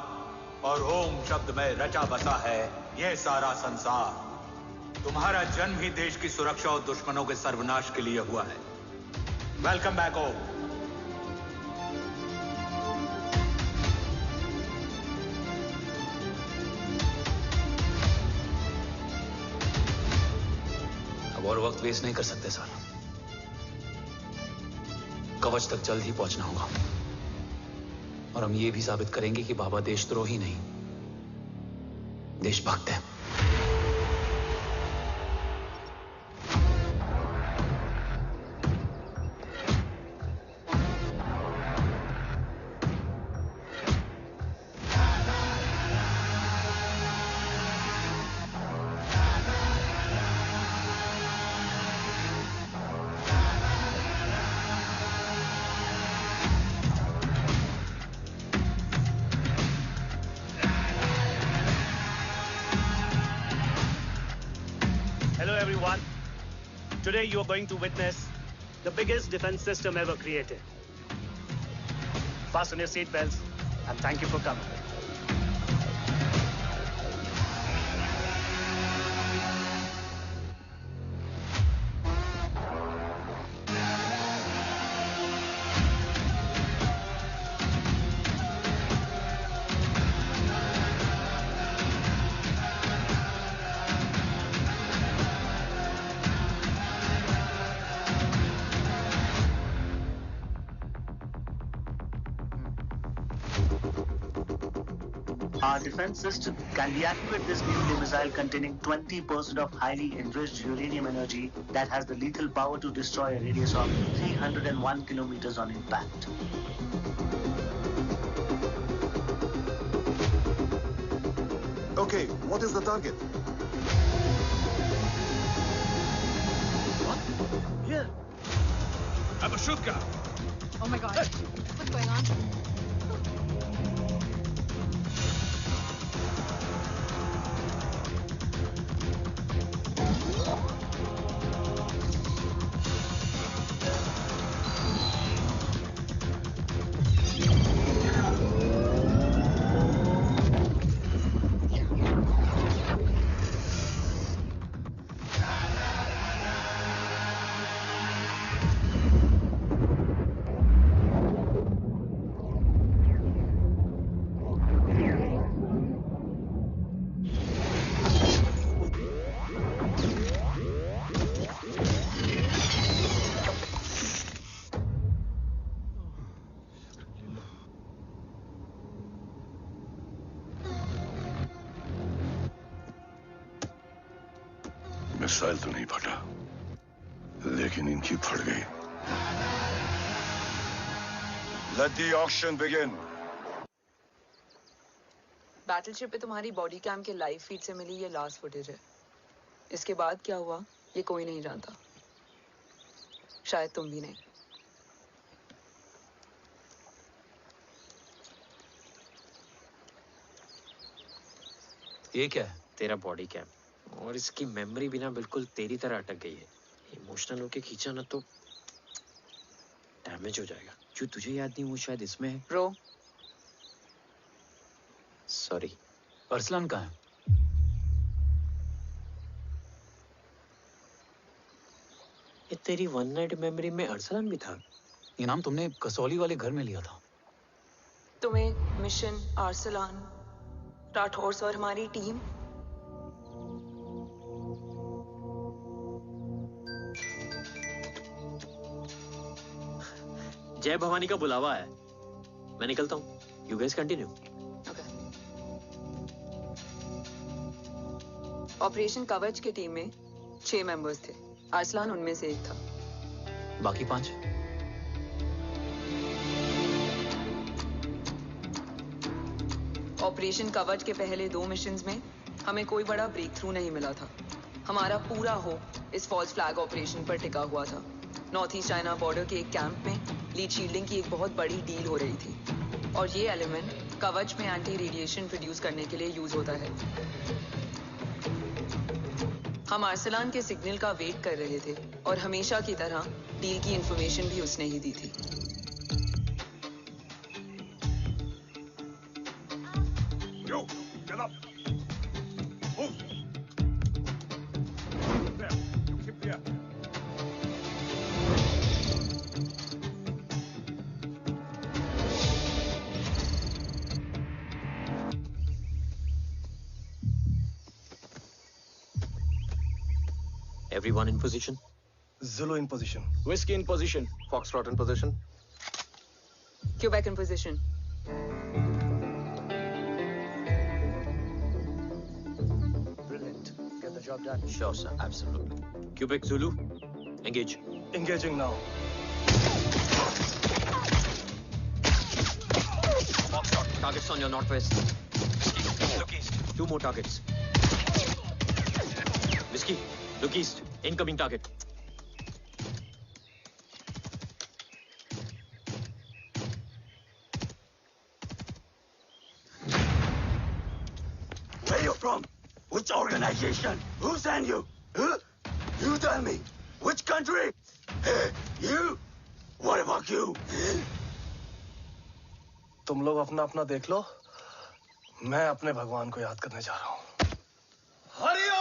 [SPEAKER 6] और ओम शब्द में रचा बसा है ये सारा संसार। तुम्हारा जन्म ही देश की सुरक्षा और दुश्मनों के सर्वनाश के लिए हुआ है। वेलकम बैक ओम। अब और वक्त वेस्ट नहीं कर सकते सर। कवच तक जल्द ही पहुंचना होगा और हम ये भी साबित करेंगे कि बाबा देशद्रोही नहीं, देशभक्त है।
[SPEAKER 1] Today you are going to witness the biggest defense system ever created. Fasten your seatbelts and thank you for coming. Our defense system can deactivate this nuclear missile containing 20% of highly enriched uranium energy that has the lethal power to destroy a radius of 301 kilometers on impact.
[SPEAKER 15] Okay, what is the target?
[SPEAKER 8] What? Here. A bazooka.
[SPEAKER 12] Oh my god. What's going on?
[SPEAKER 5] Missile तो नहीं फटा, लेकिन इनकी फट गई। Let the auction begin.
[SPEAKER 4] Battleship पे तुम्हारी body cam के लाइव फीड से मिली ये लास्ट फुटेज है। इसके बाद क्या हुआ ये कोई नहीं जानता, शायद तुम भी नहीं।
[SPEAKER 7] ये क्या है? तेरा बॉडी कैम, और इसकी मेमोरी भी ना बिल्कुल तेरी तरह अटक गई है। इमोशनल होके खींचा ना तो डैमेज हो जाएगा। जो तुझे याद नहीं वो शायद इसमें है।
[SPEAKER 4] रो
[SPEAKER 7] सॉरी।
[SPEAKER 6] अरसलान कहाँ है?
[SPEAKER 7] ये तेरी वन नाइट मेमोरी में अरसलान भी था?
[SPEAKER 6] ये नाम तुमने कसौली वाले घर में लिया था।
[SPEAKER 4] तुम्हें मिशन, अरसलान, राठौर और हमारी टीम।
[SPEAKER 7] जय भवानी का बुलावा है, मैं निकलता हूँ। You guys continue.
[SPEAKER 4] ऑपरेशन कवच की टीम में 6 मेंबर्स थे, अरसलान उनमें से एक था।
[SPEAKER 6] बाकी 5?
[SPEAKER 4] ऑपरेशन कवच के पहले 2 मिशंस में हमें कोई बड़ा ब्रेक थ्रू नहीं मिला था। हमारा पूरा होप इस फॉल्स फ्लैग ऑपरेशन पर टिका हुआ था। नॉर्थ ईस्ट चाइना बॉर्डर के एक कैंप में लीड शील्डिंग की एक बहुत बड़ी डील हो रही थी, और ये एलिमेंट कवच में एंटी रेडिएशन प्रोड्यूस करने के लिए यूज होता है। हम अरसलान के सिग्नल का वेट कर रहे थे, और हमेशा की तरह डील की इंफॉर्मेशन भी उसने ही दी थी।
[SPEAKER 5] Yo, get up. Move. There. You keep there.
[SPEAKER 7] Everyone in position?
[SPEAKER 16] Zulu in position.
[SPEAKER 17] Whiskey in position.
[SPEAKER 16] Foxtrot in position.
[SPEAKER 4] Quebec in position.
[SPEAKER 17] Brilliant. Get the job done.
[SPEAKER 7] Sure, sir. Absolutely. Quebec Zulu, engage.
[SPEAKER 16] Engaging now.
[SPEAKER 7] Foxtrot, targets on your northwest.
[SPEAKER 16] Look east.
[SPEAKER 7] 2 more targets. Whiskey, look east. Incoming target.
[SPEAKER 18] Where you from? Which organization? Who sent you? Huh? You tell me. Which country? Hey, you? What about you?
[SPEAKER 16] तुम लोग अपना अपना देख लो, मैं अपने भगवान को याद करने जा रहा हूँ।
[SPEAKER 18] Hariom!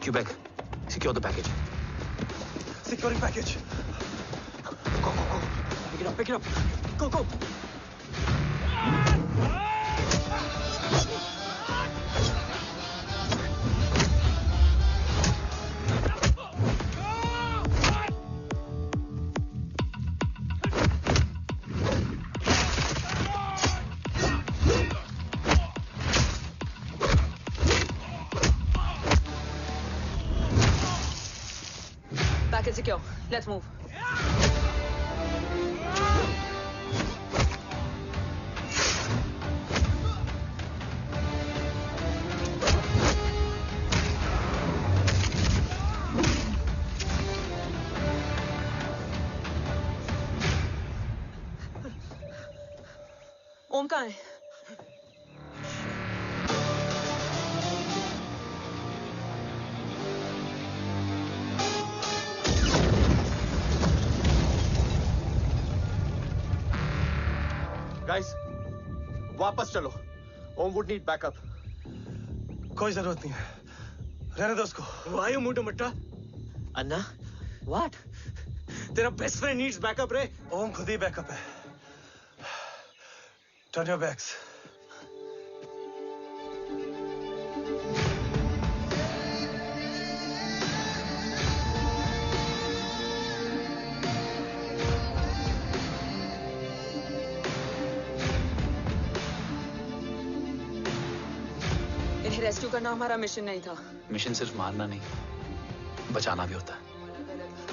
[SPEAKER 7] Quebec, secure the package.
[SPEAKER 16] Securing package.
[SPEAKER 7] Go, go, go. Pick it up, pick it up. Go, go.
[SPEAKER 4] Package secure. Let's move. ओम कहाँ है?
[SPEAKER 16] गाइस, वापस चलो। ओम वुड नीड बैकअप।
[SPEAKER 19] कोई जरूरत नहीं है, रहने दो उसको।
[SPEAKER 16] Why you moved Mutta?
[SPEAKER 7] Anna, what?
[SPEAKER 16] तेरा बेस्ट फ्रेंड नीड्स बैकअप रे।
[SPEAKER 19] ओम खुद ही बैकअप है। Turn your backs.
[SPEAKER 4] इन्हें रेस्क्यू करना हमारा मिशन नहीं था।
[SPEAKER 6] मिशन सिर्फ मारना नहीं, बचाना भी होता है।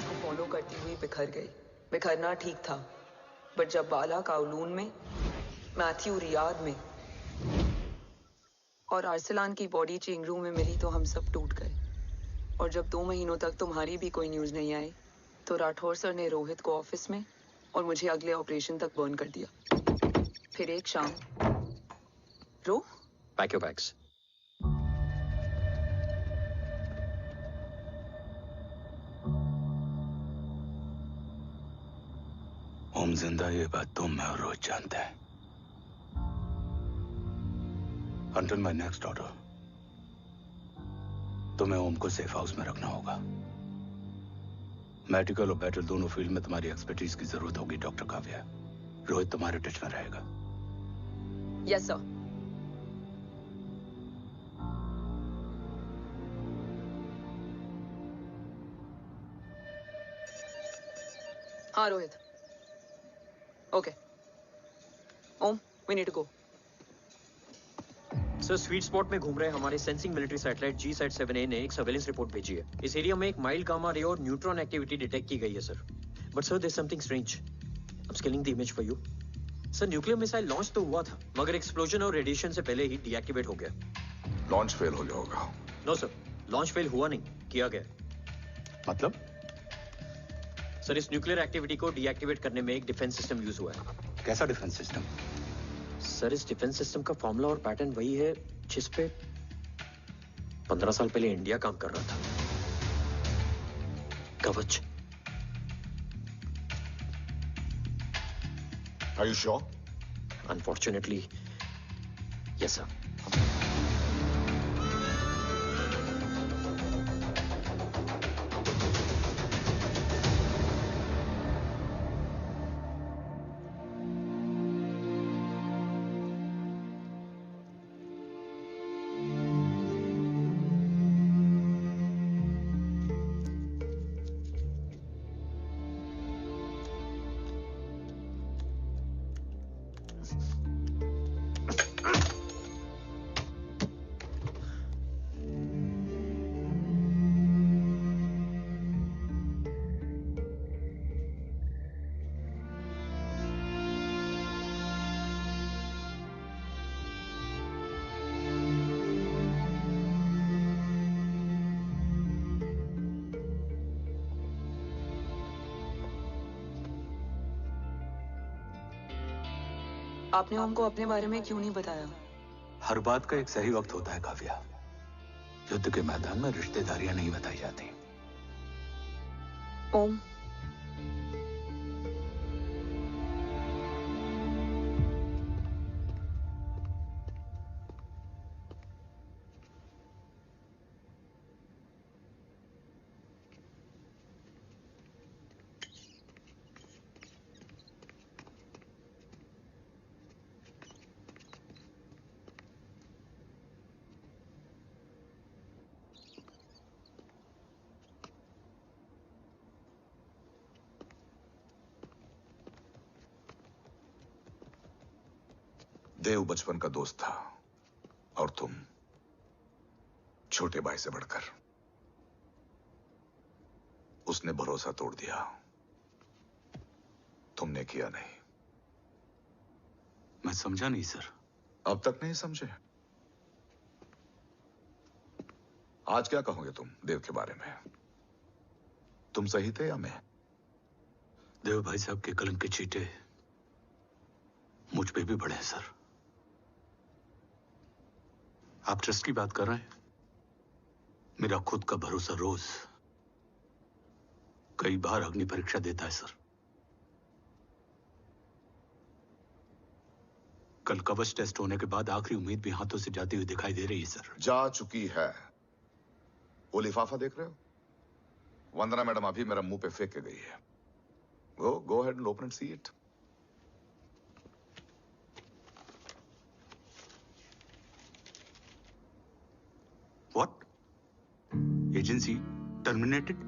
[SPEAKER 4] को फॉलो करती हुई बिखर गई। बिखरना ठीक था, बट जब बाला काउलून में, मैथ्यू रियाद में और अरसलान की बॉडी चेंज रूम में मिली तो हम सब टूट गए। और जब 2 महीनों तक तुम्हारी भी कोई न्यूज नहीं आई तो राठौर सर ने रोहित को ऑफिस में और मुझे अगले ऑपरेशन तक बर्न कर दिया। फिर एक शाम रो
[SPEAKER 7] पैक योर बैग्स।
[SPEAKER 6] ओम जिंदा, ये बात तुम मैं और रोज जानते हैं। Until my next order, तुम्हें ओम को सेफ हाउस में रखना होगा। मेडिकल और बैटल दोनों फील्ड में तुम्हारी एक्सपर्टीज की जरूरत होगी डॉक्टर काव्या। रोहित तुम्हारे टच में रहेगा।
[SPEAKER 4] Yes sir. हाँ Rohit. Okay Om, we need to go.
[SPEAKER 7] Sir, sweet spot में घूम रहे हमारे सेंसिंग मिलिट्री सैटेलाइट G-SAT-7A ने एक सर्वेलेंस रिपोर्ट भेजी है। इस एरिया में एक माइल्ड गामा रे और न्यूट्रॉन एक्टिविटी डिटेक्ट की गई है sir. But sir, there is something strange. I am scaling the image for you. Sir, nuclear missile launch तो हुआ था, मगर एक्सप्लोजन और रेडिएशन से पहले ही डीएक्टिवेट हो गया।
[SPEAKER 2] लॉन्च फेल हो गया होगा।
[SPEAKER 7] नो सर, लॉन्च फेल हुआ नहीं, किया गया।
[SPEAKER 6] मतलब?
[SPEAKER 7] सर, इस न्यूक्लियर एक्टिविटी को डीएक्टिवेट करने में एक डिफेंस सिस्टम यूज हुआ है।
[SPEAKER 6] कैसा डिफेंस सिस्टम?
[SPEAKER 7] सर, इस डिफेंस सिस्टम का फॉर्मूला और पैटर्न वही है जिस पे 15 साल पहले इंडिया काम कर रहा था। कवच।
[SPEAKER 2] Are you sure?
[SPEAKER 7] Unfortunately, yes sir.
[SPEAKER 4] आपने हमको अपने बारे में क्यों नहीं बताया?
[SPEAKER 6] हर बात का एक सही वक्त होता है काव्या। युद्ध के मैदान में रिश्तेदारियां नहीं बताई जाती।
[SPEAKER 4] ओम,
[SPEAKER 2] देव बचपन का दोस्त था और तुम छोटे भाई से बढ़कर। उसने भरोसा तोड़ दिया, तुमने किया नहीं।
[SPEAKER 6] मैं समझा नहीं सर।
[SPEAKER 2] अब तक नहीं समझे? आज क्या कहोगे तुम देव के बारे में? तुम सही थे या मैं?
[SPEAKER 6] देव भाई साहब के कलंक के चीटे मुझ पे भी पड़े हैं सर। आप ट्रस्ट की बात कर रहे हैं? मेरा खुद का भरोसा रोज कई बार अग्नि परीक्षा देता है सर। कल कवच टेस्ट होने के बाद आखिरी उम्मीद भी हाथों से जाती हुई दिखाई दे रही है सर।
[SPEAKER 2] जा चुकी है। वो लिफाफा देख रहे हो? वंदना मैडम अभी मेरा मुंह पे फेंक के गई है। Go ahead and open and see it.
[SPEAKER 6] What? Agency terminated?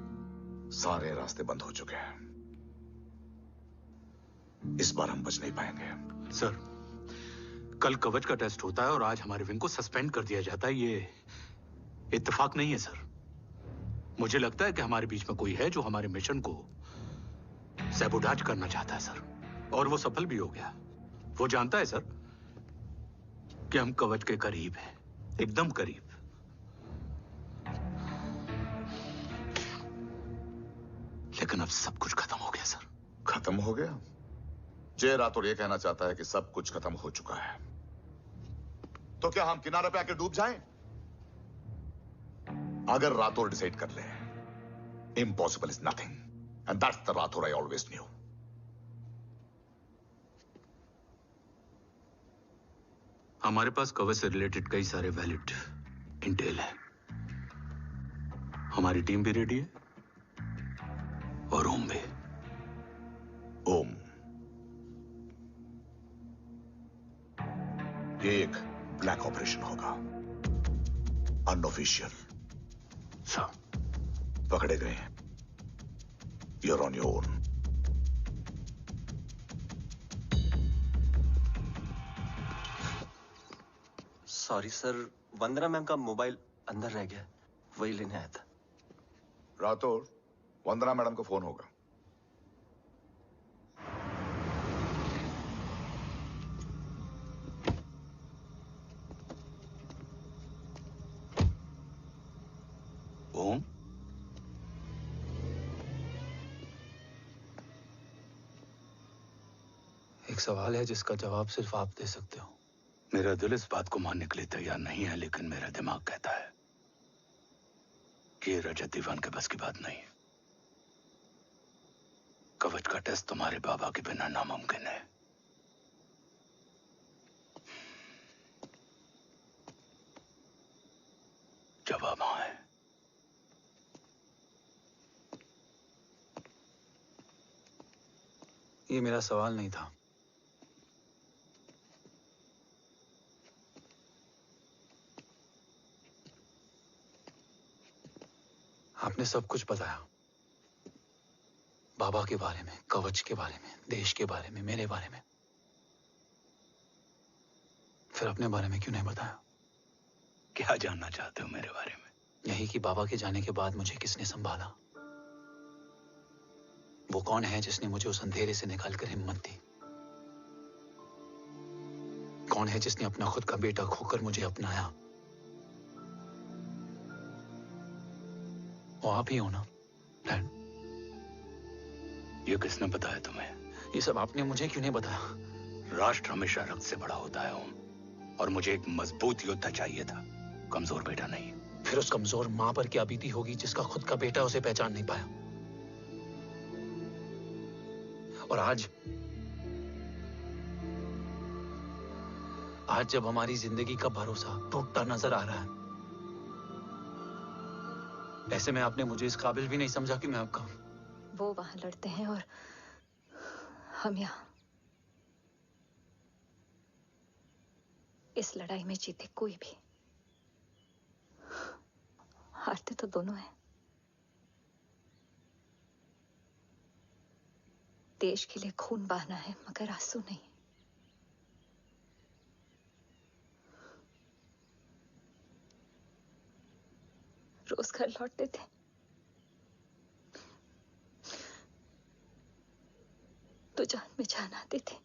[SPEAKER 2] सारे रास्ते बंद हो चुके हैं। इस बार हम बच नहीं पाएंगे।
[SPEAKER 6] सर, कल कवच का टेस्ट होता है और आज हमारे विंग को सस्पेंड कर दिया जाता है। ये इत्तेफाक नहीं है सर। मुझे लगता है कि हमारे बीच में कोई है जो हमारे मिशन को सैबोटाज करना चाहता है सर, और वो सफल भी हो गया। वो जानता है सर कि हम कवच के करीब हैं, एकदम करीब। लेकिन अब सब कुछ खत्म हो गया सर।
[SPEAKER 2] खत्म हो गया? जय राठौर ये कहना चाहता है कि सब कुछ खत्म हो चुका है। तो क्या हम किनारे पे आके डूब जाएं? अगर राठौर डिसाइड कर ले, impossible is nothing, and that's the Rathore I always new.
[SPEAKER 6] हमारे पास कवच से रिलेटेड कई सारे वैलिड इंटेल है। हमारी टीम भी रेडी है और ओम भी।
[SPEAKER 2] ओम, ये एक ब्लैक ऑपरेशन होगा, अनऑफिशियल।
[SPEAKER 6] सर,
[SPEAKER 2] पकड़े गए, you're on your own.
[SPEAKER 20] Sorry sir, Vandana ma'am का मोबाइल अंदर रह गया, वही लेने आया था।
[SPEAKER 2] राठौर, वंदना मैडम को फोन होगा।
[SPEAKER 6] ओम,
[SPEAKER 21] एक सवाल है जिसका जवाब सिर्फ आप दे सकते हो।
[SPEAKER 6] मेरा दिल इस बात को मानने के लिए तैयार नहीं है, लेकिन मेरा दिमाग कहता है कि ये रजत दीवान के बस की बात नहीं है। कवच का टेस्ट तुम्हारे बाबा के बिना नामुमकिन है। जवाब हाँ है।
[SPEAKER 21] ये मेरा सवाल नहीं था। आपने सब कुछ बताया, बाबा के बारे में, कवच के बारे में, देश के बारे में, मेरे बारे में। फिर अपने बारे में क्यों नहीं बताया?
[SPEAKER 6] क्या जानना चाहते हो मेरे बारे में?
[SPEAKER 21] यही कि बाबा के जाने के बाद मुझे किसने संभाला? वो कौन है जिसने मुझे उस अंधेरे से निकालकर हिम्मत दी? कौन है जिसने अपना खुद का बेटा खोकर मुझे अपनाया? वो आप ही हो ना, डैड?
[SPEAKER 6] ये किसने बताया तुम्हें?
[SPEAKER 21] ये सब आपने मुझे क्यों नहीं बताया?
[SPEAKER 6] राष्ट्र हमेशा रक्त से बड़ा होता है ओम, और मुझे एक मजबूत योद्धा चाहिए था, कमजोर बेटा नहीं।
[SPEAKER 21] फिर उस कमजोर मां पर क्या बीती होगी जिसका खुद का बेटा उसे पहचान नहीं पाया? और आज जब हमारी जिंदगी का भरोसा टूटता नजर आ रहा है, ऐसे में आपने मुझे इस काबिल भी नहीं समझा कि मैं आपका।
[SPEAKER 13] वो वहां लड़ते हैं और हम यहाँ। इस लड़ाई में जीते कोई भी, हारते तो दोनों हैं। देश के लिए खून बहाना है, मगर आंसू नहीं। रोज घर लौटते थे, तो जान में जान आते थे।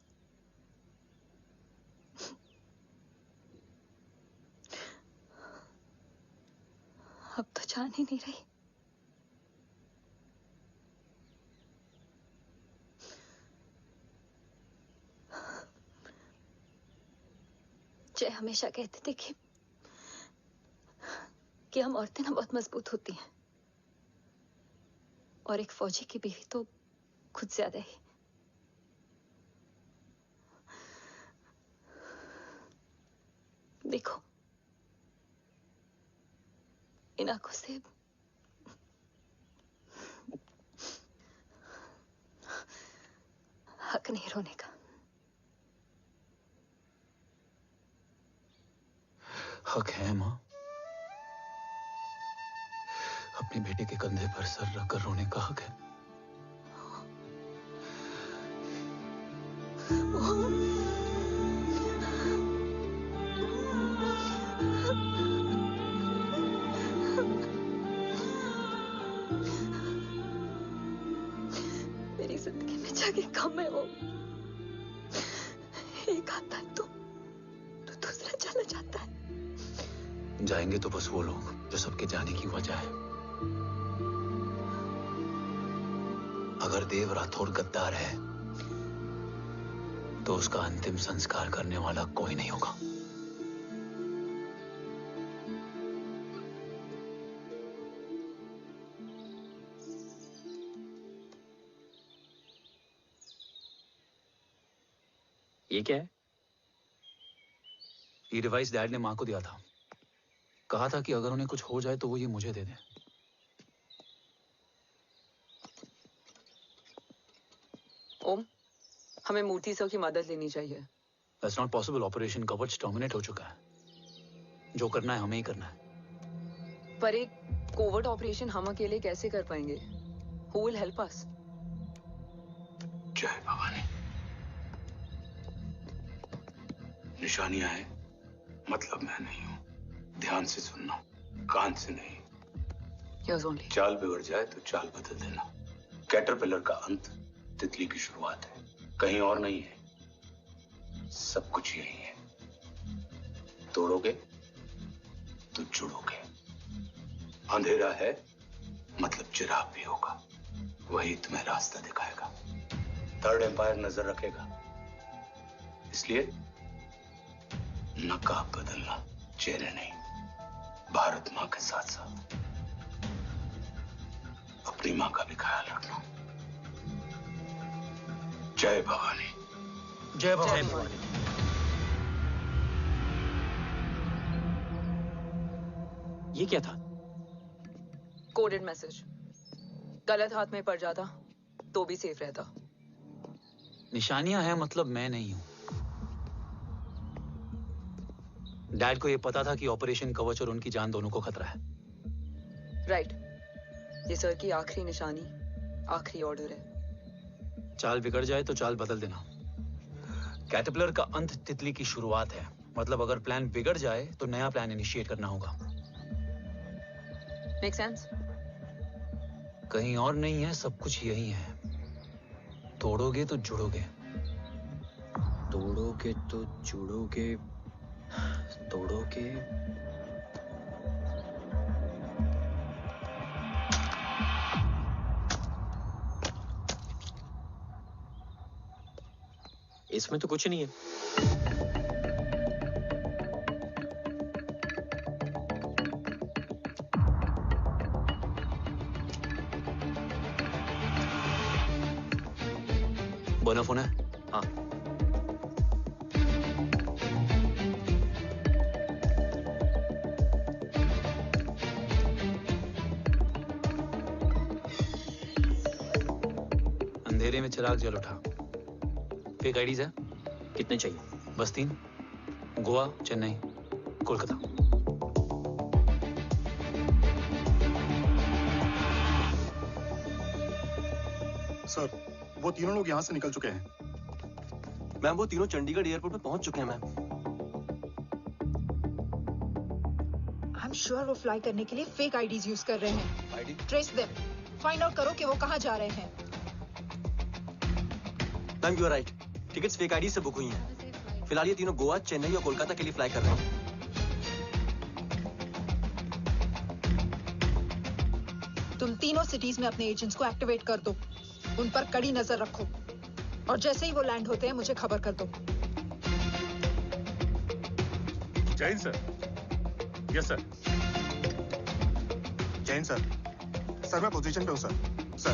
[SPEAKER 13] अब तो जान ही नहीं रही। जय हमेशा कहते थे कि हम औरतें ना बहुत मजबूत होती हैं, और एक फौजी की बीवी तो खुद ज्यादा ही। देखो, इन आंखों से हक नहीं रोने का।
[SPEAKER 21] हक है माँ। अपने बेटे के कंधे पर सर रखकर रोने का हक है।
[SPEAKER 13] मेरी जिंदगी में जगह कम है वो। एक आता है तो दूसरा चला जाता है।
[SPEAKER 21] जाएंगे तो बस वो लोग जो सबके जाने की वजह है। अगर देव राठौर गद्दार है तो उसका अंतिम संस्कार करने वाला कोई नहीं होगा।
[SPEAKER 7] ये क्या है?
[SPEAKER 21] ये डिवाइस डैड ने मां को दिया था। कहा था कि अगर उन्हें कुछ हो जाए तो वो ये मुझे दे दें।
[SPEAKER 4] ओम, हमें मूर्ति सर की मदद लेनी चाहिए।
[SPEAKER 21] That's not possible. ऑपरेशन कवच टर्मिनेट हो चुका है। जो करना है हमें ही करना है।
[SPEAKER 4] पर एक कोवर्ट ऑपरेशन हम अकेले कैसे कर पाएंगे? Who will help us?
[SPEAKER 6] जय भवानी। निशानियां हैं, मतलब मैं नहीं हूं। ध्यान से सुनना, कान से नहीं।
[SPEAKER 4] Here's only.
[SPEAKER 6] चाल बिगड़ जाए तो चाल बदल देना। कैटरपिलर का अंत तितली की शुरुआत है, कहीं और नहीं है। सब कुछ यही है। तोड़ोगे तो जुड़ोगे। अंधेरा है मतलब चिराग भी होगा, वही तुम्हें रास्ता दिखाएगा। थर्ड एम्पायर नजर रखेगा, इसलिए नकाब बदलना, चेहरे नहीं। भारत माँ के साथ साथ अपनी माँ का भी ख्याल रखना। जय भवानी।
[SPEAKER 21] जय भवानी।
[SPEAKER 7] ये क्या था?
[SPEAKER 4] Coded message. गलत हाथ में पड़ जाता तो भी सेफ रहता।
[SPEAKER 21] निशानियां हैं मतलब मैं नहीं हूं। डैड को ये पता था कि ऑपरेशन कवच और उनकी जान दोनों को खतरा है।
[SPEAKER 4] राइट। ये सर की आखिरी निशानी, आखिरी ऑर्डर है।
[SPEAKER 21] चाल बिगड़ जाए तो चाल बदल देना। कैटरपिलर का अंत तितली की शुरुआत है, मतलब अगर प्लान बिगड़ जाए तो नया प्लान इनिशिएट करना होगा।
[SPEAKER 4] Make sense?
[SPEAKER 21] कहीं और नहीं है, सब कुछ यही है। तोड़ोगे तो जुड़ोगे।
[SPEAKER 7] तोड़ोगे तो जुड़ोगे। तोड़ोगे। इसमें तो कुछ नहीं है।
[SPEAKER 21] बोना फोन है?
[SPEAKER 7] हाँ।
[SPEAKER 21] अंधेरे में चिराग जल उठा। फेक आईडीज है?
[SPEAKER 7] कितने चाहिए?
[SPEAKER 21] बस 3। गोवा, चेन्नई, कोलकाता।
[SPEAKER 15] सर, वो तीनों लोग यहाँ से निकल चुके हैं।
[SPEAKER 20] मैम, वो तीनों चंडीगढ़ एयरपोर्ट पे पहुंच चुके हैं मैम।
[SPEAKER 14] आई एम श्योर वो फ्लाई करने के लिए फेक आईडीज यूज कर रहे हैं। ट्रेस देम, फाइंड आउट करो कि वो कहाँ जा रहे हैं।
[SPEAKER 20] Ma'am, you are right. Tickets fake ID से बुक हुई हैं। फिलहाल ये तीनों गोवा, चेन्नई और कोलकाता के लिए फ्लाई कर रहे हैं।
[SPEAKER 14] तुम तीनों सिटीज में अपने एजेंट्स को एक्टिवेट कर दो। उन पर कड़ी नजर रखो और जैसे ही वो लैंड होते हैं मुझे खबर कर दो।
[SPEAKER 10] Jain sir. Yes sir.
[SPEAKER 15] Jain sir. Sir मैं पोजीशन पे हूँ सर। सर।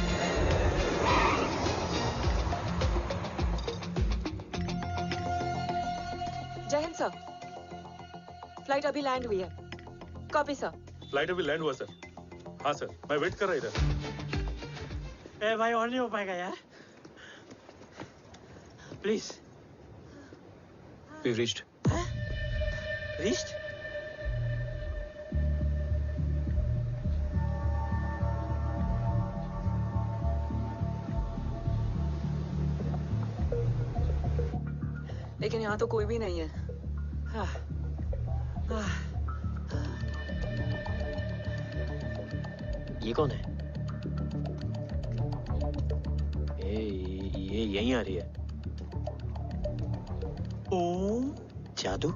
[SPEAKER 4] जय हिंद सर।
[SPEAKER 13] फ्लाइट अभी लैंड हुई है। Copy sir.
[SPEAKER 10] फ्लाइट अभी लैंड हुआ सर। हाँ सर, मैं वेट कर रहा इधर।
[SPEAKER 7] ए भाई और नहीं हो पाएगा यार, प्लीज।
[SPEAKER 21] We've reached.
[SPEAKER 7] Reached?
[SPEAKER 4] लेकिन यहाँ तो कोई भी नहीं है।
[SPEAKER 7] ये कौन है? ये यहीं आ रही है। ओम जादू।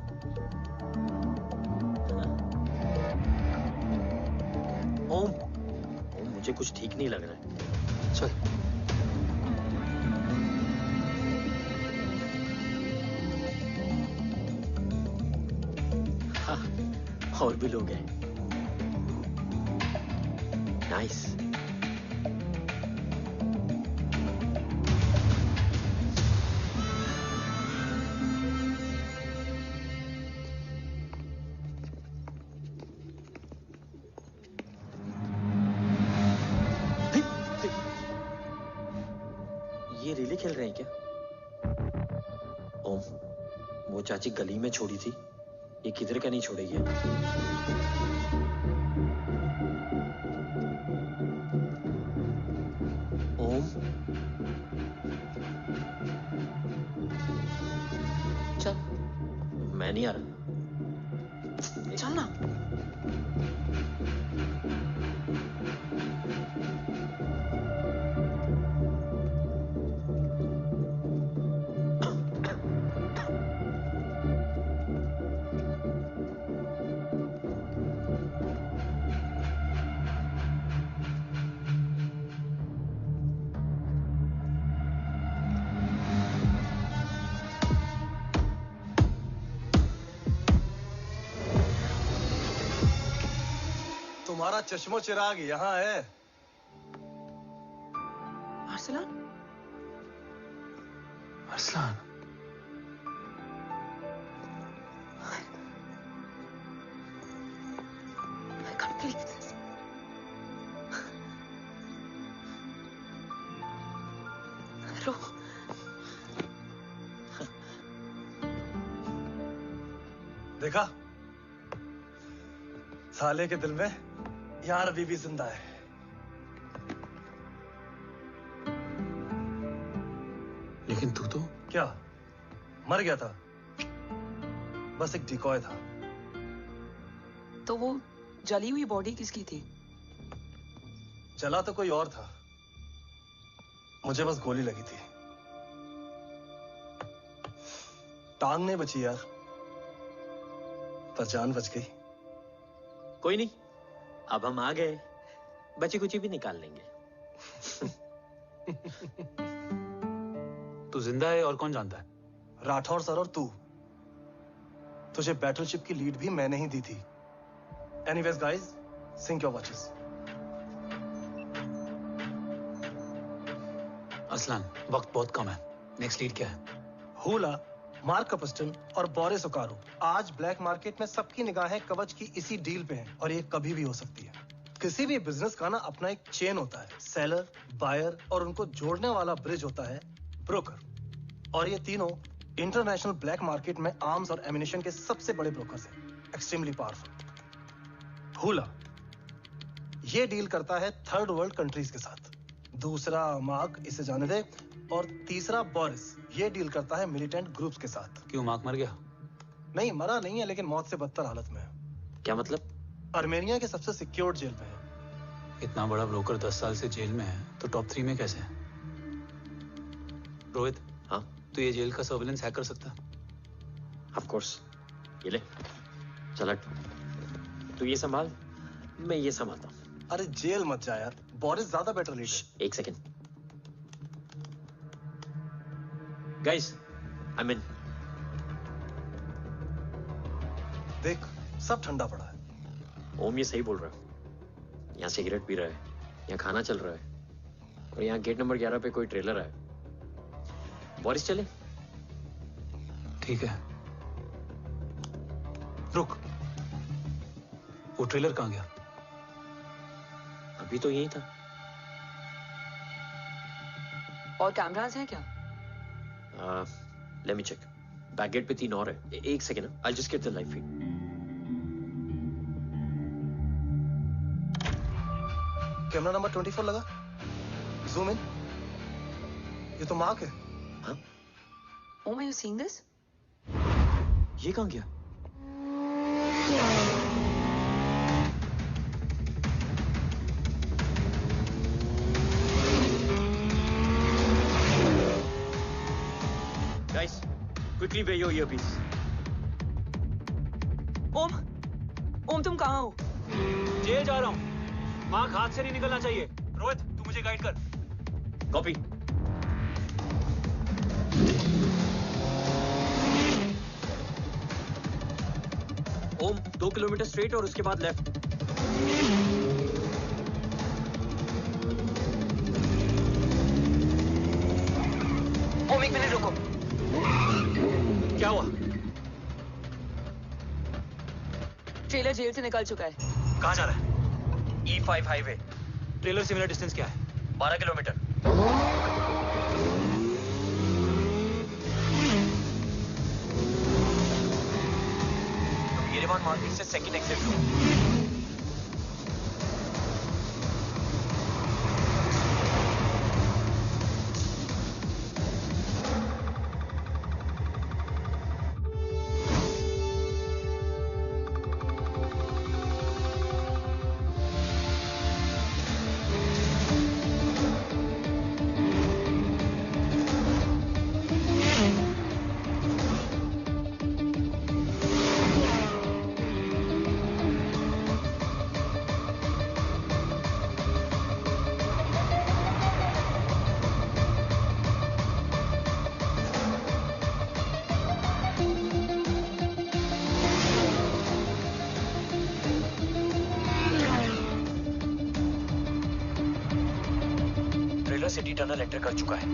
[SPEAKER 7] ओम मुझे कुछ ठीक नहीं लग रहा है। चल। हाँ, और भी लोग हैं। नाइस। ये रिले खेल रहे हैं क्या? ओम, वो चाची गली में छोड़ी थी, ये किधर का नहीं छोड़ेगी। ओम, चल, मैं नहीं आ रहा। चल ना।
[SPEAKER 16] तुम्हारा चश्मो चिराग यहाँ है।
[SPEAKER 4] Arsalan?
[SPEAKER 21] Arsalan?
[SPEAKER 4] I can't believe this. रो।
[SPEAKER 16] देखा? साले के दिल में यार अभी भी जिंदा है।
[SPEAKER 21] लेकिन तू तो
[SPEAKER 16] क्या मर गया था? बस एक डिकॉय था।
[SPEAKER 4] तो वो जली हुई बॉडी किसकी थी?
[SPEAKER 16] जला तो कोई और था, मुझे बस गोली लगी थी। टांग नहीं बची यार, पर जान बच गई।
[SPEAKER 7] कोई नहीं, अब हम आ गए, बची कुची भी निकाल लेंगे।
[SPEAKER 21] तू जिंदा है और कौन जानता है?
[SPEAKER 16] राठौर सर और तू। तुझे बैटलशिप की लीड भी मैंने ही दी थी। Anyways guys, sync your watches.
[SPEAKER 21] Arsalan, वक्त बहुत कम है। नेक्स्ट लीड क्या है?
[SPEAKER 16] हुला, मार्क कपस्टन और बोरिस ओकारो। आज ब्लैक मार्केट में सबकी निगाहें कवच की इसी डील पे हैं और ये कभी भी हो सकती है। किसी भी बिजनेस का ना अपना एक चेन होता है, सेलर, बायर और उनको जोड़ने वाला ब्रिज होता है ब्रोकर। और ये तीनों इंटरनेशनल ब्लैक मार्केट में आर्म्स और एमिनेशन के सबसे बड़े ब्रोकर्स हैं, एक्सट्रीमली पावरफुल। हुला ये डील करता है थर्ड वर्ल्ड कंट्रीज के साथ। दूसरा मार्क, इसे जाने दे। और तीसरा बोरिस, ये डील करता है मिलिटेंट ग्रुप्स के साथ।
[SPEAKER 21] क्यों, मार्क मर गया?
[SPEAKER 16] नहीं, मरा नहीं है, लेकिन मौत से बदतर हालत में है।
[SPEAKER 7] क्या मतलब?
[SPEAKER 16] आर्मेनिया के सबसे सिक्योर्ड जेल में है।
[SPEAKER 21] इतना बड़ा ब्रोकर 10 साल से जेल में है, तो टॉप 3 में कैसे है? रोहित,
[SPEAKER 7] हाँ?
[SPEAKER 21] तो ये जेल का सर्विलेंस हैक कर सकता?
[SPEAKER 7] Of course. ये ले, चल हट। तू ये संभाल, मैं ये संभालता हूँ।
[SPEAKER 16] अरे जेल मत जा यार, बोरिस ज्यादा बेटर लीडर।
[SPEAKER 7] एक सेकेंड गाइस, आई मीन।
[SPEAKER 16] देख, सब ठंडा पड़ा है।
[SPEAKER 7] ओम ये सही बोल रहा है। यहाँ सिगरेट पी रहा है, यहाँ खाना चल रहा है, और यहाँ गेट नंबर 11 पे कोई ट्रेलर है। बोरिस चले?
[SPEAKER 21] ठीक है, रुक। वो ट्रेलर कहाँ गया?
[SPEAKER 7] अभी तो यही था।
[SPEAKER 4] और कैमरास हैं क्या?
[SPEAKER 7] Let me check. Back gate पे 3 और है। एक second, I just get the live feed.
[SPEAKER 16] Camera number 24 लगा। Zoom in. ये तो मार्क है।
[SPEAKER 7] हाँ?
[SPEAKER 4] Oh, are you seeing this?
[SPEAKER 7] ये कहाँ गया? Guys, quickly wear your earpiece.
[SPEAKER 4] ओम तुम कहाँ हो?
[SPEAKER 21] जेल जा रहा हूँ। मार्क हाथ से नहीं निकलना चाहिए। रोहित, तू मुझे गाइड कर।
[SPEAKER 7] कॉपी। ओम 2 किलोमीटर स्ट्रेट और उसके बाद लेफ्ट।
[SPEAKER 4] ओम 1 मिनट रुको।
[SPEAKER 21] क्या हुआ?
[SPEAKER 4] ट्रेलर जेल से निकल चुका है।
[SPEAKER 21] कहाँ जा रहा है?
[SPEAKER 7] E5 highway.
[SPEAKER 21] ट्रेलर से मेरा डिस्टेंस क्या है?
[SPEAKER 7] 12 किलोमीटर। तुम येरेवान मार्केट से सेकंड एग्जिट लो। सिटी टनल एंटर कर चुका है।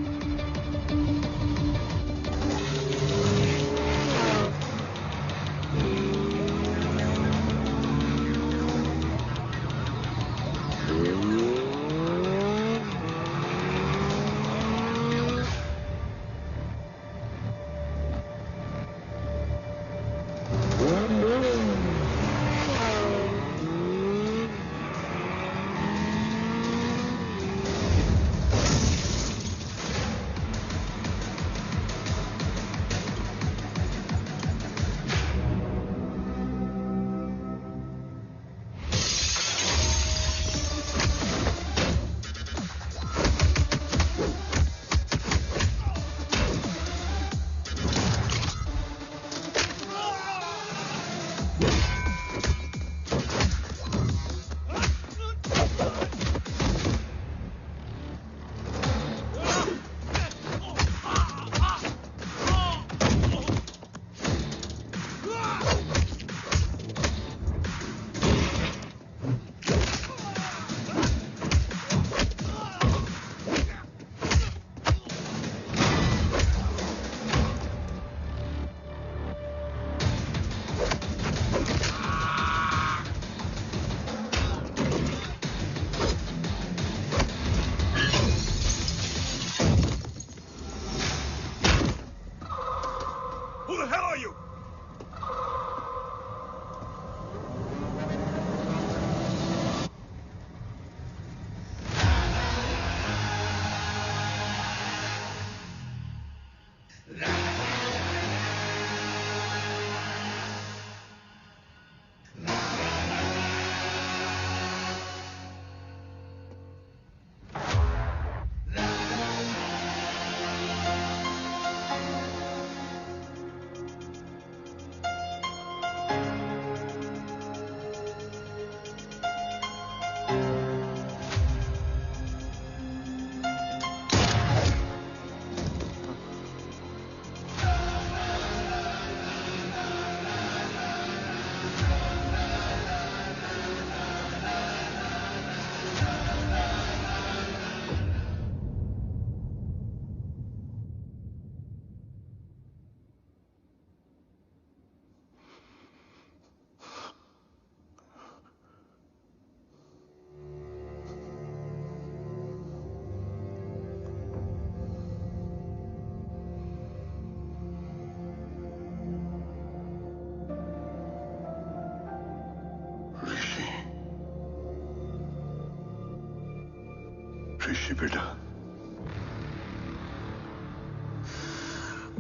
[SPEAKER 5] ऋषि बेटा,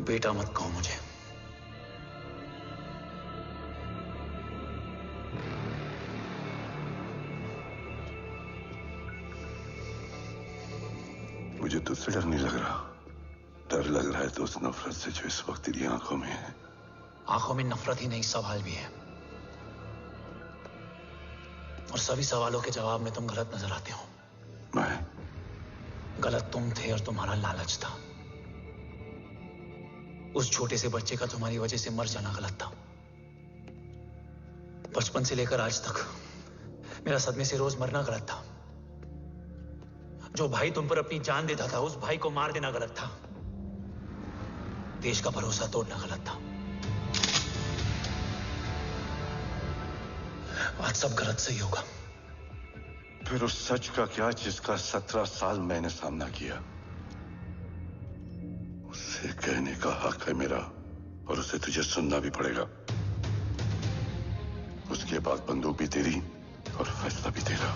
[SPEAKER 21] बेटा मत कहो मुझे।
[SPEAKER 5] मुझे तुझसे डर नहीं लग रहा, डर लग रहा है तो उस नफरत से जो इस वक्त तेरी आंखों में है।
[SPEAKER 21] आंखों में नफरत ही नहीं, सवाल भी है, और सभी सवालों के जवाब में तुम गलत नजर आते हो।
[SPEAKER 5] मैं
[SPEAKER 21] गलत तुम थे और तुम्हारा लालच था। उस छोटे से बच्चे का तुम्हारी वजह से मर जाना गलत था। बचपन से लेकर आज तक मेरा सदमे से रोज मरना गलत था। जो भाई तुम पर अपनी जान देता था, उस भाई को मार देना गलत था। देश का भरोसा तोड़ना गलत था। आज सब गलत सही होगा।
[SPEAKER 5] फिर उस सच का क्या जिसका 17 साल मैंने सामना किया? उसे कहने का हक है मेरा, और उसे तुझे सुनना भी पड़ेगा। उसके बाद बंदूक भी तेरी और फैसला भी तेरा।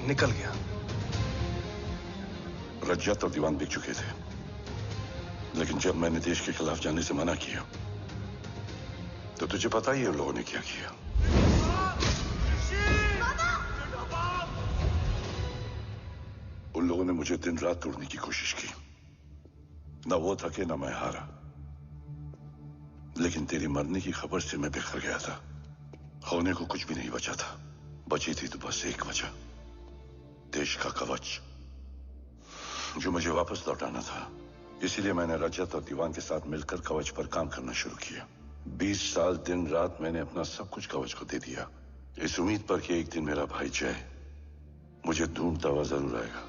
[SPEAKER 16] निकल गया।
[SPEAKER 5] रज्जत और दीवान बिक चुके थे, लेकिन जब मैंने देश के खिलाफ जाने से मना किया तो तुझे पता ही है उन लोगों ने क्या किया। उन लोगों ने मुझे दिन रात तोड़ने की कोशिश की। ना वो थके ना मैं हारा, लेकिन तेरी मरने की खबर से मैं बिखर गया था। होने को कुछ भी नहीं बचा था। बची थी तो बस एक वजह, देश का कवच, जो मुझे वापस लौटाना था। इसीलिए मैंने रजत और दीवान के साथ मिलकर कवच पर काम करना शुरू किया। 20 साल दिन रात मैंने अपना सब कुछ कवच को दे दिया, इस उम्मीद पर कि एक दिन मेरा भाई जय मुझे ढूंढता हुआ जरूर आएगा।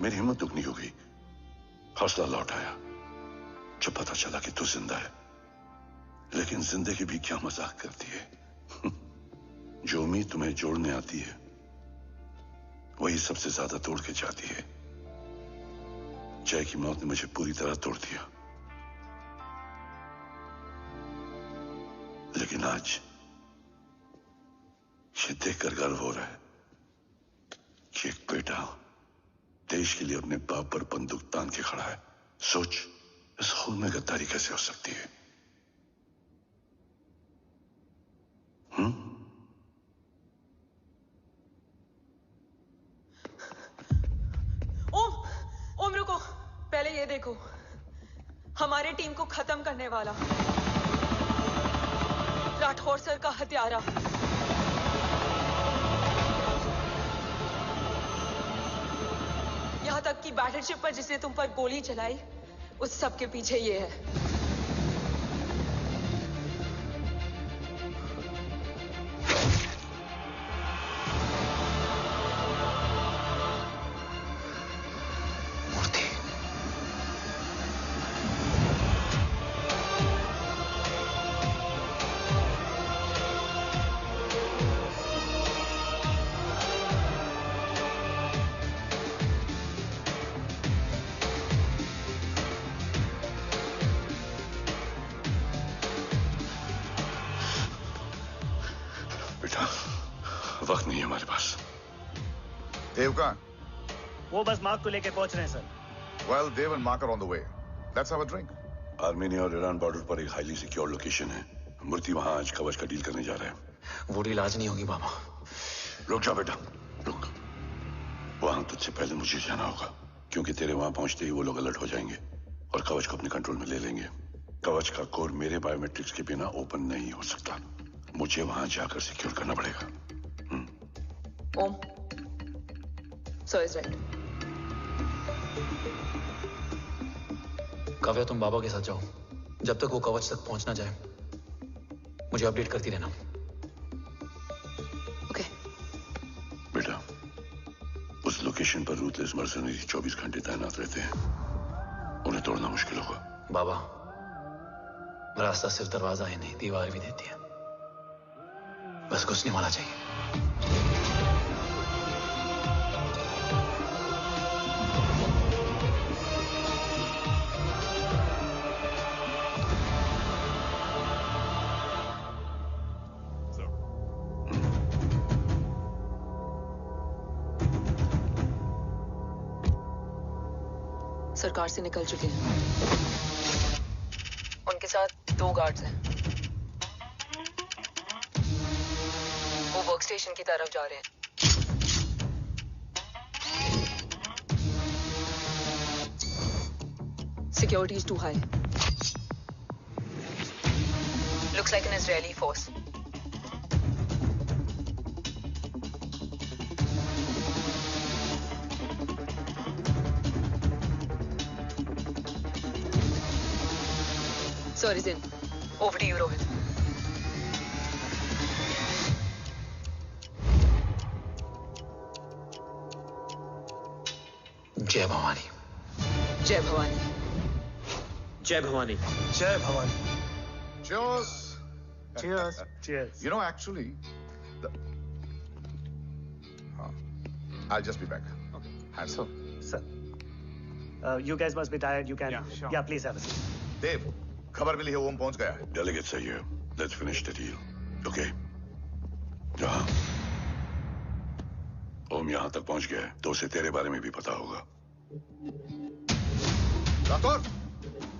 [SPEAKER 5] मेरी हिम्मत दुगनी हो गई, हौसला लौट आया जब पता चला कि तू जिंदा है। लेकिन जिंदगी भी क्या मजाक करती है। जो उम्मीद तुम्हें जोड़ने आती है वही सबसे ज्यादा तोड़ के जाती है। जय की मौत ने मुझे पूरी तरह तोड़ दिया, लेकिन आज ये देखकर गर्व हो रहा है कि एक बेटा देश के लिए अपने बाप पर बंदूक तान के खड़ा है। सोच, इस खून में गद्दारी कैसे हो सकती है?
[SPEAKER 4] ओम रुको, पहले ये देखो, हमारे टीम को खत्म करने वाला राठौर सर का हत्यारा। यहां तक कि बैटलशिप पर जिसने तुम पर गोली चलाई, उस सब के पीछे ये है।
[SPEAKER 5] वक्त नहीं है हमारे पास।
[SPEAKER 2] देव कहाँ?
[SPEAKER 3] वो बस मार्क को लेके पहुंच रहे हैं sir.
[SPEAKER 2] Well, Dev and Mark are on the way. Let's have a drink.
[SPEAKER 5] Armenia और ईरान बॉर्डर पर एक हाईली सिक्योर लोकेशन है। मूर्ति वहां आज कवच का डील करने जा रहे हैं।
[SPEAKER 21] वो डील आज नहीं होगी बाबा।
[SPEAKER 5] रुक जा बेटा, रुक। वहां तुझसे पहले मुझे जाना होगा, क्योंकि तेरे वहां पहुंचते ही वो लोग अलर्ट हो जाएंगे और कवच को अपने कंट्रोल में ले लेंगे। कवच का कोड मेरे बायोमेट्रिक्स के बिना ओपन नहीं हो सकता। मुझे वहां जाकर सिक्योर करना पड़ेगा।
[SPEAKER 4] ओम, सो इज राइट।
[SPEAKER 21] काव्या, तुम बाबा के साथ जाओ। जब तक वो कवच तक पहुंच ना जाए मुझे अपडेट करती रहना।
[SPEAKER 4] ओके।
[SPEAKER 5] बेटा, उस लोकेशन पर रूथलेस मर्सनरी 24 घंटे तैनात रहते हैं। उन्हें तोड़ना मुश्किल होगा।
[SPEAKER 21] बाबा, रास्ता सिर्फ दरवाजा ही नहीं, दीवार भी देती है। बस घुसने वाला चाहिए।
[SPEAKER 4] सरकार से निकल चुके हैं। उनके साथ 2 गार्ड्स हैं। वो वर्क स्टेशन की तरफ जा रहे हैं। Security is too high. Looks like an Israeli force. Sir is in. Over to you, Rohit.
[SPEAKER 21] जय भवानी।
[SPEAKER 4] जय भवानी।
[SPEAKER 7] जय भवानी।
[SPEAKER 16] जय Bhavani.
[SPEAKER 2] Cheers.
[SPEAKER 3] Cheers. Cheers.
[SPEAKER 2] You know, actually, I'll just be back. Hands
[SPEAKER 3] So, sir, you guys must be tired. You can. Yeah, please have a seat.
[SPEAKER 2] देव, खबर मिली है ओम पहुंच गया है।
[SPEAKER 5] Delegate सही है। Let's finish the deal. Okay? जहाँ ओम यहाँ तक पहुंच गया है, तो उसे तेरे बारे में भी पता होगा।
[SPEAKER 2] राठौर,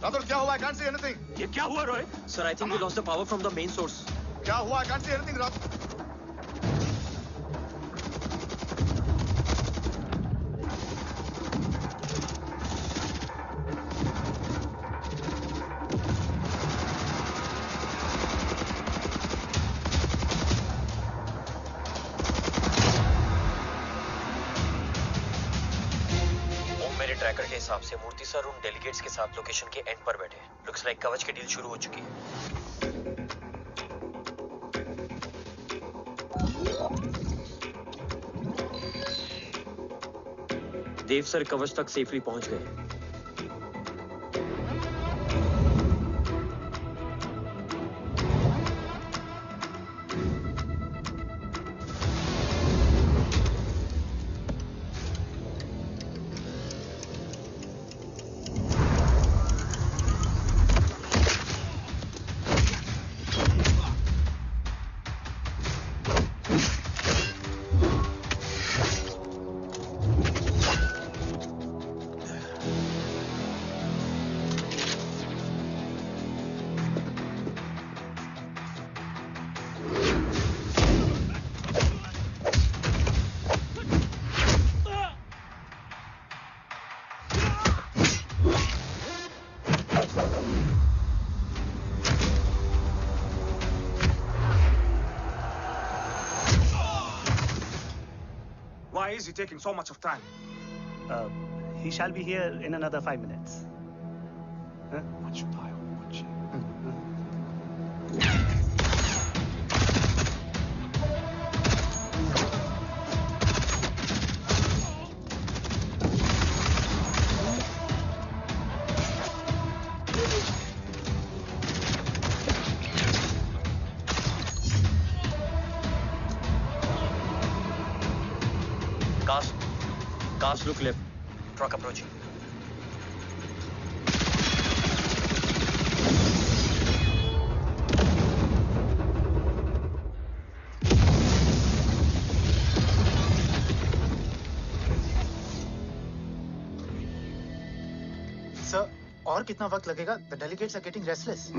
[SPEAKER 2] राठौर क्या हुआ? I can't see anything.
[SPEAKER 7] ये क्या हुआ Rohit? Sir, I think we lost the power from the main source.
[SPEAKER 2] क्या हुआ? I can't see anything, Rathore.
[SPEAKER 7] Tracker के हिसाब से मूर्ति सर उन डेलीगेट्स के साथ लोकेशन के एंड पर बैठे। लुक्स लाइक कवच की डील शुरू हो चुकी है। देव सर कवच तक सेफली पहुंच गए।
[SPEAKER 15] Why is he taking so much of time?
[SPEAKER 3] He shall be here in another 5 minutes.
[SPEAKER 7] Cast, look left. Truck approaching.
[SPEAKER 21] Sir, और कितना वक्त लगेगा? The delegates are getting restless.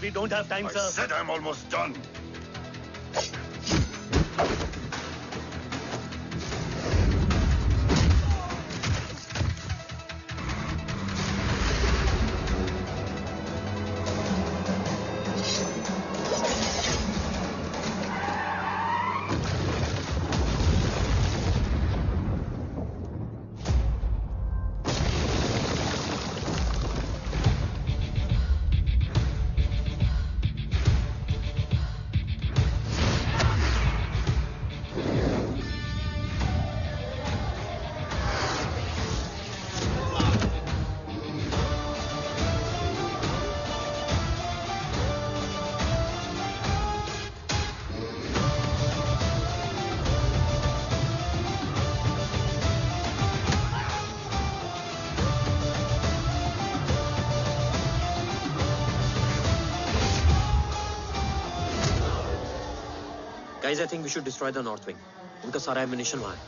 [SPEAKER 3] We don't have time, sir.
[SPEAKER 5] I said I'm almost done.
[SPEAKER 7] Guys, I think we should destroy the north wing. उनका सारा ammunition वहाँ है.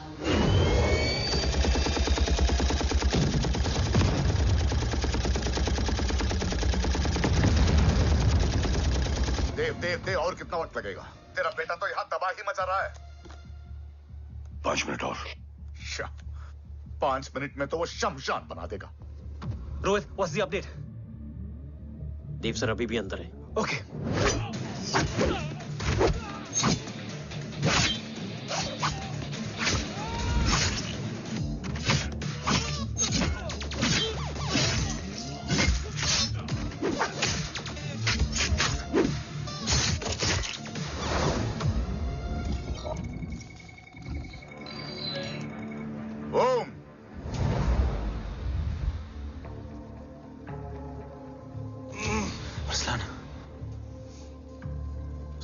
[SPEAKER 2] देव और कितना वक्त लगेगा? तेरा बेटा तो यहाँ तबाही मचा रहा है.
[SPEAKER 5] 5 मिनट और.
[SPEAKER 2] 5 मिनट में तो वो शमशान बना देगा.
[SPEAKER 7] Rohit, what's the update? Dev sir अभी भी अंदर है.
[SPEAKER 16] Okay.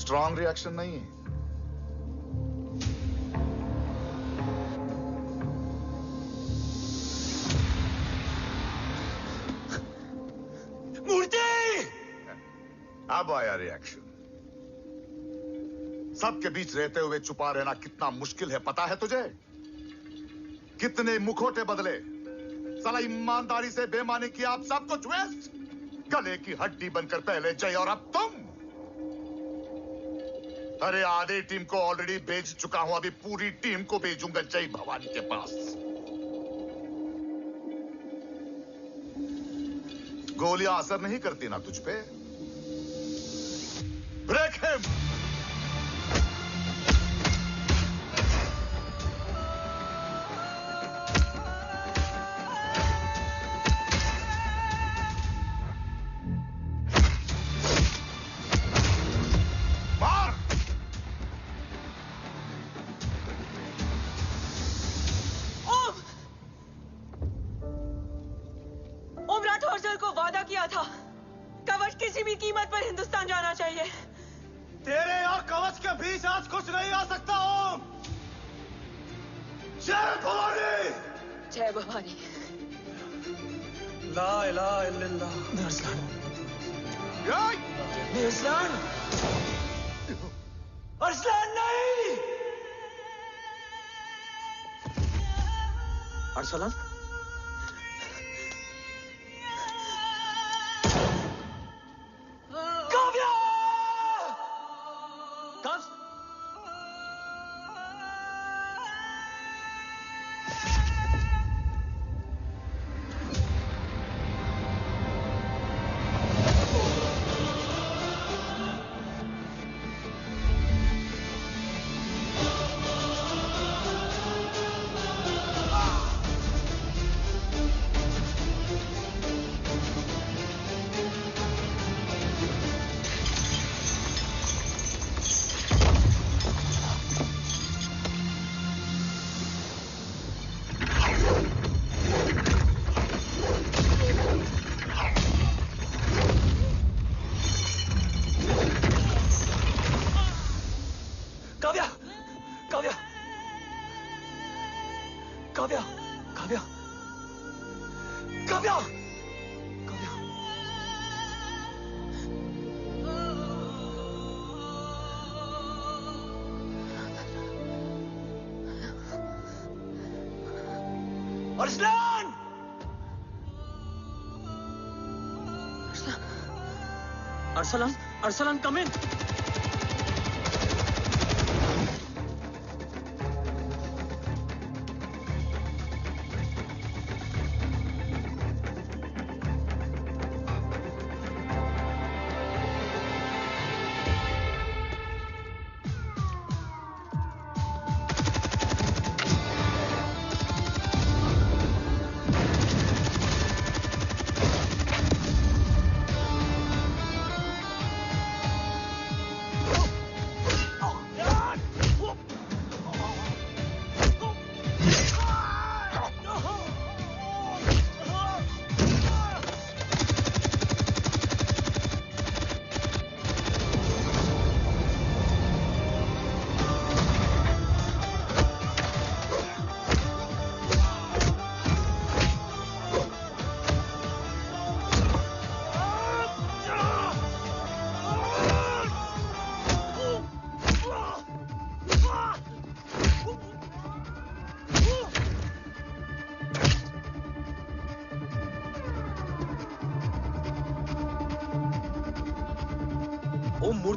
[SPEAKER 2] स्ट्रॉन्ग रिएक्शन नहीं है.
[SPEAKER 18] मूर्ति!
[SPEAKER 2] अब आया रिएक्शन. सबके बीच रहते हुए छुपा रहना कितना मुश्किल है पता है तुझे? कितने मुखौटे बदले. साला ईमानदारी से बेमानी किया आप सब कुछ वेस्ट. गले की हड्डी बनकर पहले जय और अब तुम. अरे आधे टीम को ऑलरेडी भेज चुका हूं. अभी पूरी टीम को भेजूंगा जय भवानी के पास. गोलियां असर नहीं करती ना तुझ पे. Break him.
[SPEAKER 7] Arsalan?
[SPEAKER 18] Kavya!
[SPEAKER 7] Arsalan! Arsalan, Arsalan, come in.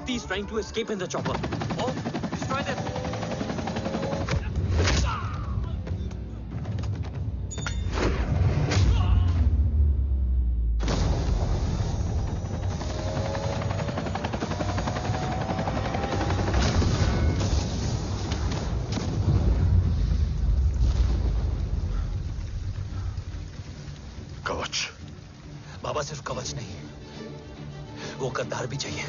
[SPEAKER 7] Mufti is trying to escape in the chopper. Oh, destroy them.
[SPEAKER 5] कवच।
[SPEAKER 21] बाबा सिर्फ कवच नहीं, वो गद्दार भी चाहिए।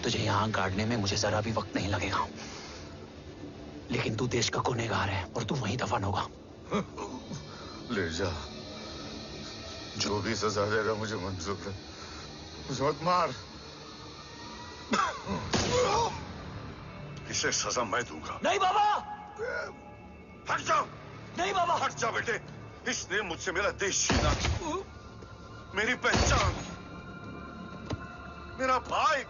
[SPEAKER 21] तुझे यहां गाड़ने में मुझे जरा भी वक्त नहीं लगेगा, लेकिन तू देश का गुनहगार है और तू वहीं दफन होगा।
[SPEAKER 2] ले जा, जो भी सजा देगा मुझे मंजूर है, मुझे मत मार।
[SPEAKER 5] इसे सजा मैं दूंगा।
[SPEAKER 21] नहीं बाबा,
[SPEAKER 5] हट जाओ।
[SPEAKER 21] नहीं बाबा,
[SPEAKER 5] हट जा बेटे। इसने मुझसे मेरा देश छीना, मेरी पहचान, मेरा भाई,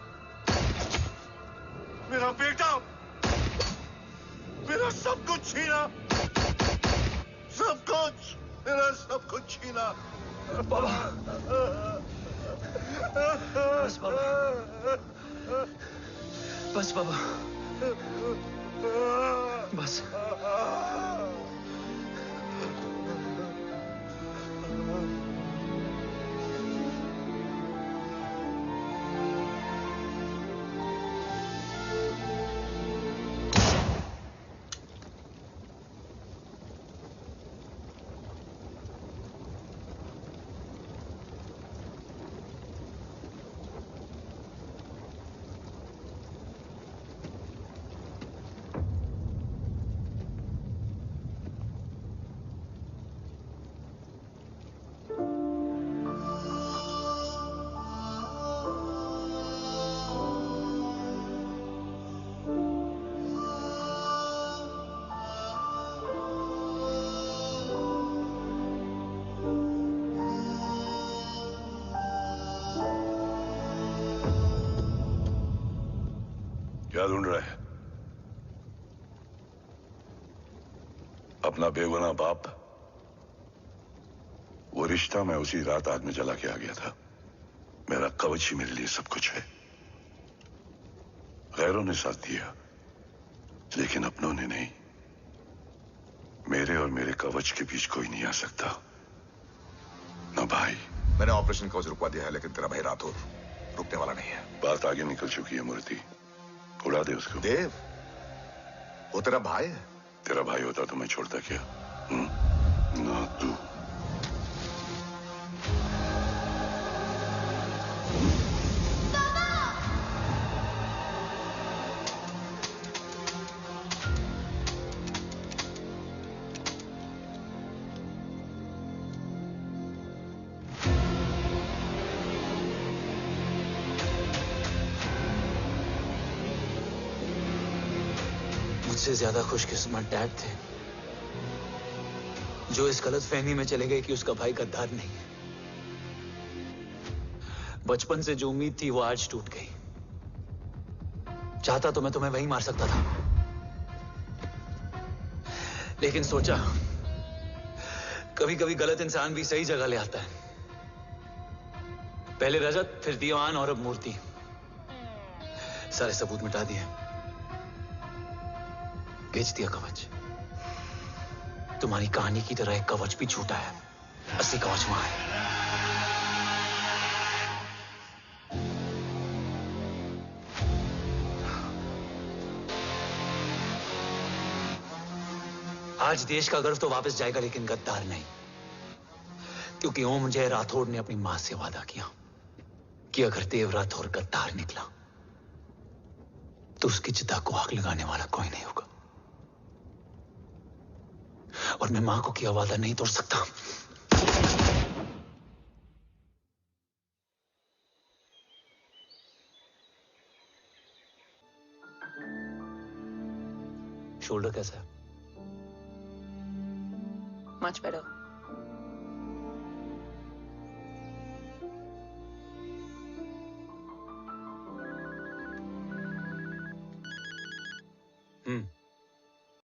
[SPEAKER 5] मेरा बेटा, मेरा सब कुछ छीना, सब कुछ, मेरा सब कुछ छीना।
[SPEAKER 21] बाबा, बस बाबा, बस बाबा, बस।
[SPEAKER 5] क्या ढूंढ रहा है? अपना बेगुनाह बाप। वो रिश्ता मैं उसी रात आग में जला के आ गया था। मेरा कवच ही मेरे लिए सब कुछ है। गैरों ने साथ दिया, लेकिन अपनों ने नहीं। मेरे और मेरे कवच के बीच कोई नहीं आ सकता। ना भाई।
[SPEAKER 2] मैंने ऑपरेशन कवच रुकवा दिया है, लेकिन तेरा भाई राठौर रुकने वाला नहीं है।
[SPEAKER 5] बात आगे निकल चुकी है मूर्ति, उड़ा दे उसको।
[SPEAKER 2] देव, वो तेरा भाई है।
[SPEAKER 5] तेरा भाई होता तो मैं छोड़ता क्या? ना तू।
[SPEAKER 21] मुझसे ज्यादा खुशकिस्मत डैड थे, जो इस गलतफहमी में चले गए कि उसका भाई गद्दार नहीं है। बचपन से जो उम्मीद थी वो आज टूट गई। चाहता तो मैं तुम्हें वहीं मार सकता था, लेकिन सोचा कभी कभी गलत इंसान भी सही जगह ले आता है। पहले रजत, फिर दीवान और अब मूर्ति। सारे सबूत मिटा दिए, बेच दिया कवच। तुम्हारी कहानी की तरह एक कवच भी छूटा है, असली कवच वहां है। आज देश का गर्व तो वापस जाएगा, लेकिन गद्दार नहीं, क्योंकि ओम जय राठौड़ ने अपनी मां से वादा किया कि अगर देव राठौड़ गद्दार निकला तो उसकी चिता को आग लगाने वाला कोई नहीं होगा। और मैं मां को किया वादा नहीं तोड़ सकता। शोल्डर कैसा है?
[SPEAKER 4] Much better.